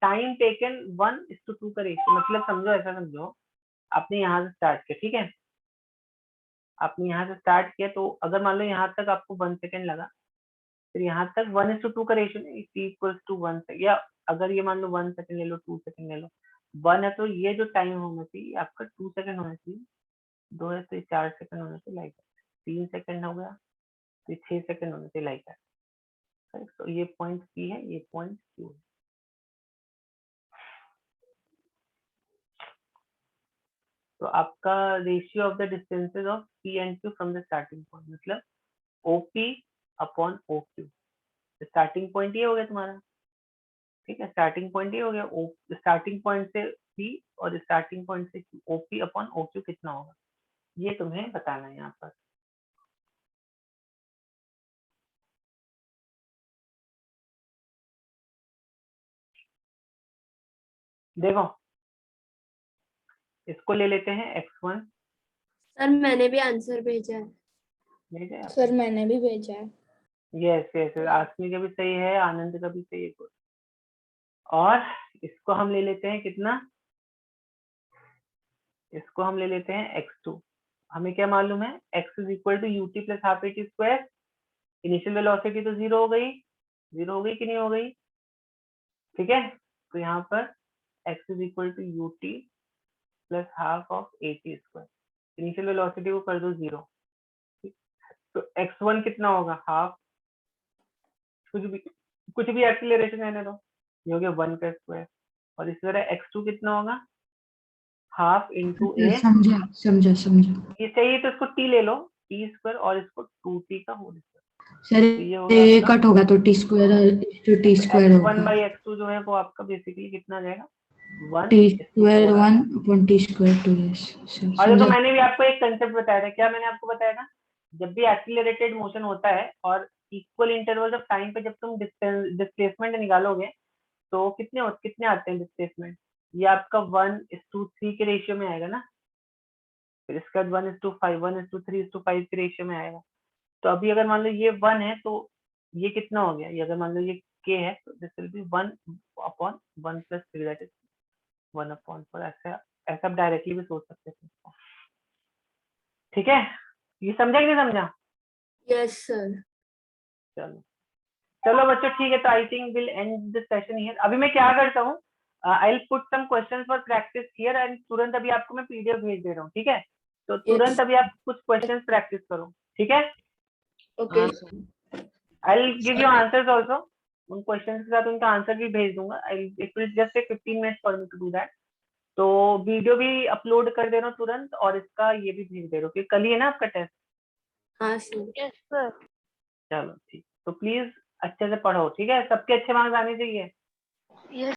[SPEAKER 1] टाइम टेकन 1:2 का रेशियो। मतलब समझो, ऐसा समझो, आपने यहाँ से स्टार्ट किया, ठीक है, आपने यहाँ से स्टार्ट किया, तो अगर मान लो यहाँ तक आपको 1 सेकेंड लगा, फिर यहाँ तक 1:2 का रेशियो है, इक्वल्स टू 1 सेकेंड। या अगर ये मान लो 1 सेकेंड ले लो, 2 सेकेंड ले लो, 1 है तो ये जो टाइम होना चाहिए आपका 2 सेकेंड होना चाहिए, 2 है तो 4 सेकेंड होना चाहिए, लाइक 3 सेकेंड हो गया तो 6 सेकेंड होना चाहिए, लाइक दैट। तो ये पॉइंट पी है, ये पॉइंट क्यू है। तो आपका ratio of the distances of P and Q from the starting point, मतलब OP upon O Q. Starting point ये हो गया तुम्हारा, ठीक है, स्टार्टिंग पॉइंट ये हो गया। स्टार्टिंग पॉइंट से पी और स्टार्टिंग पॉइंट से Q, OP upon O Q कितना होगा, ये तुम्हें बताना है यहाँ पर। देखो, इसको ले लेते हैं x1।
[SPEAKER 5] सर मैंने भी आंसर भेजा है।
[SPEAKER 1] ले जाए
[SPEAKER 10] सर मैंने भी भेजा है।
[SPEAKER 1] यस यस, आसमी का भी सही है, आनंद का भी सही है। good। और इसको हम ले लेते हैं कितना, इसको हम ले लेते हैं x2। हमें क्या मालूम है, x is equal to u t plus half a t square. Initial velocity तो 0 हो गई, 0 हो गई कि नहीं हो गई, ठीक है। तो यहाँ पर x is equal to u t plus half of a t square. Initial velocity को कर दो 0, तो x1 कितना होगा, हाफ, कुछ भी एक्सीलरेशन रहने दो, ये हो गया 1 का स्क्वायर। और इसी तरह x2 कितना होगा, हाफ इंटू ए,
[SPEAKER 2] समझा समझा समझा।
[SPEAKER 1] ये चाहिए तो इसको t ले लो, टी स्क्वायर, और इसको 2t का होल स्क्वायर।
[SPEAKER 2] सर
[SPEAKER 1] तो ये हो गया
[SPEAKER 2] ये
[SPEAKER 1] आपका
[SPEAKER 2] कट होगा तो टी स्क्वायर और टी स्क्वायर
[SPEAKER 1] x1
[SPEAKER 2] होगा।
[SPEAKER 1] बाई x2 जो है वो आपका बेसिकली कितना आ जाएगा, 1
[SPEAKER 2] T
[SPEAKER 1] is to
[SPEAKER 2] square
[SPEAKER 1] 4।
[SPEAKER 2] 1 upon T square 2। Yes
[SPEAKER 1] और देखो,
[SPEAKER 2] समझा।
[SPEAKER 1] मैंने भी आपको एक कंसेप्ट बताया था, क्या मैंने आपको बताया था, जब भी एक्सीलरेटेड मोशन होता है और इक्वल इंटरवल ऑफ टाइम पे जब तुम डिस्प्लेसमेंट निकालोगे, तो कितने आते हैं डिस्प्लेसमेंट, ये आपका 1:3 के रेशियो में आएगा ना, फिर इसका 1:5, 1:3:5 के रेशियो में आएगा। तो अभी अगर मान लो ये 1 है तो ये कितना हो गया, ये अगर मान लो ये k है तो this will be 1/1 + 3, that is 1/4। ऐसा ऐसा आप डायरेक्टली भी सोच सकते थे इसको, ठीक है। ये समझा कि नहीं समझा?
[SPEAKER 5] Yes sir.
[SPEAKER 1] चलो चलो बच्चों, ठीक है, तो I think will end this session here. अभी मैं क्या करता हूँ, I will put some questions for practice here and तुरंत अभी आपको मैं पीडीएफ भेज दे रहा हूँ, ठीक है। तो तुरंत अभी आप कुछ क्वेश्चंस प्रैक्टिस करो, ठीक है।
[SPEAKER 5] Okay.
[SPEAKER 1] I will give you answers also, उन क्वेश्चंस के साथ उनका आंसर भी भेज दूंगा। It will just take 15 minutes for me to do that. तो वीडियो भी अपलोड कर दे रहा हूँ तुरंत, और इसका ये भी भेज दे रहा हूँ, क्योंकि कल ही है ना आपका टेस्ट।
[SPEAKER 5] हाँ सर।
[SPEAKER 8] Yes sir.
[SPEAKER 1] चलो ठीक, तो प्लीज अच्छे से पढ़ो, ठीक है, सबके अच्छे मार्क्स आने चाहिए।
[SPEAKER 8] यस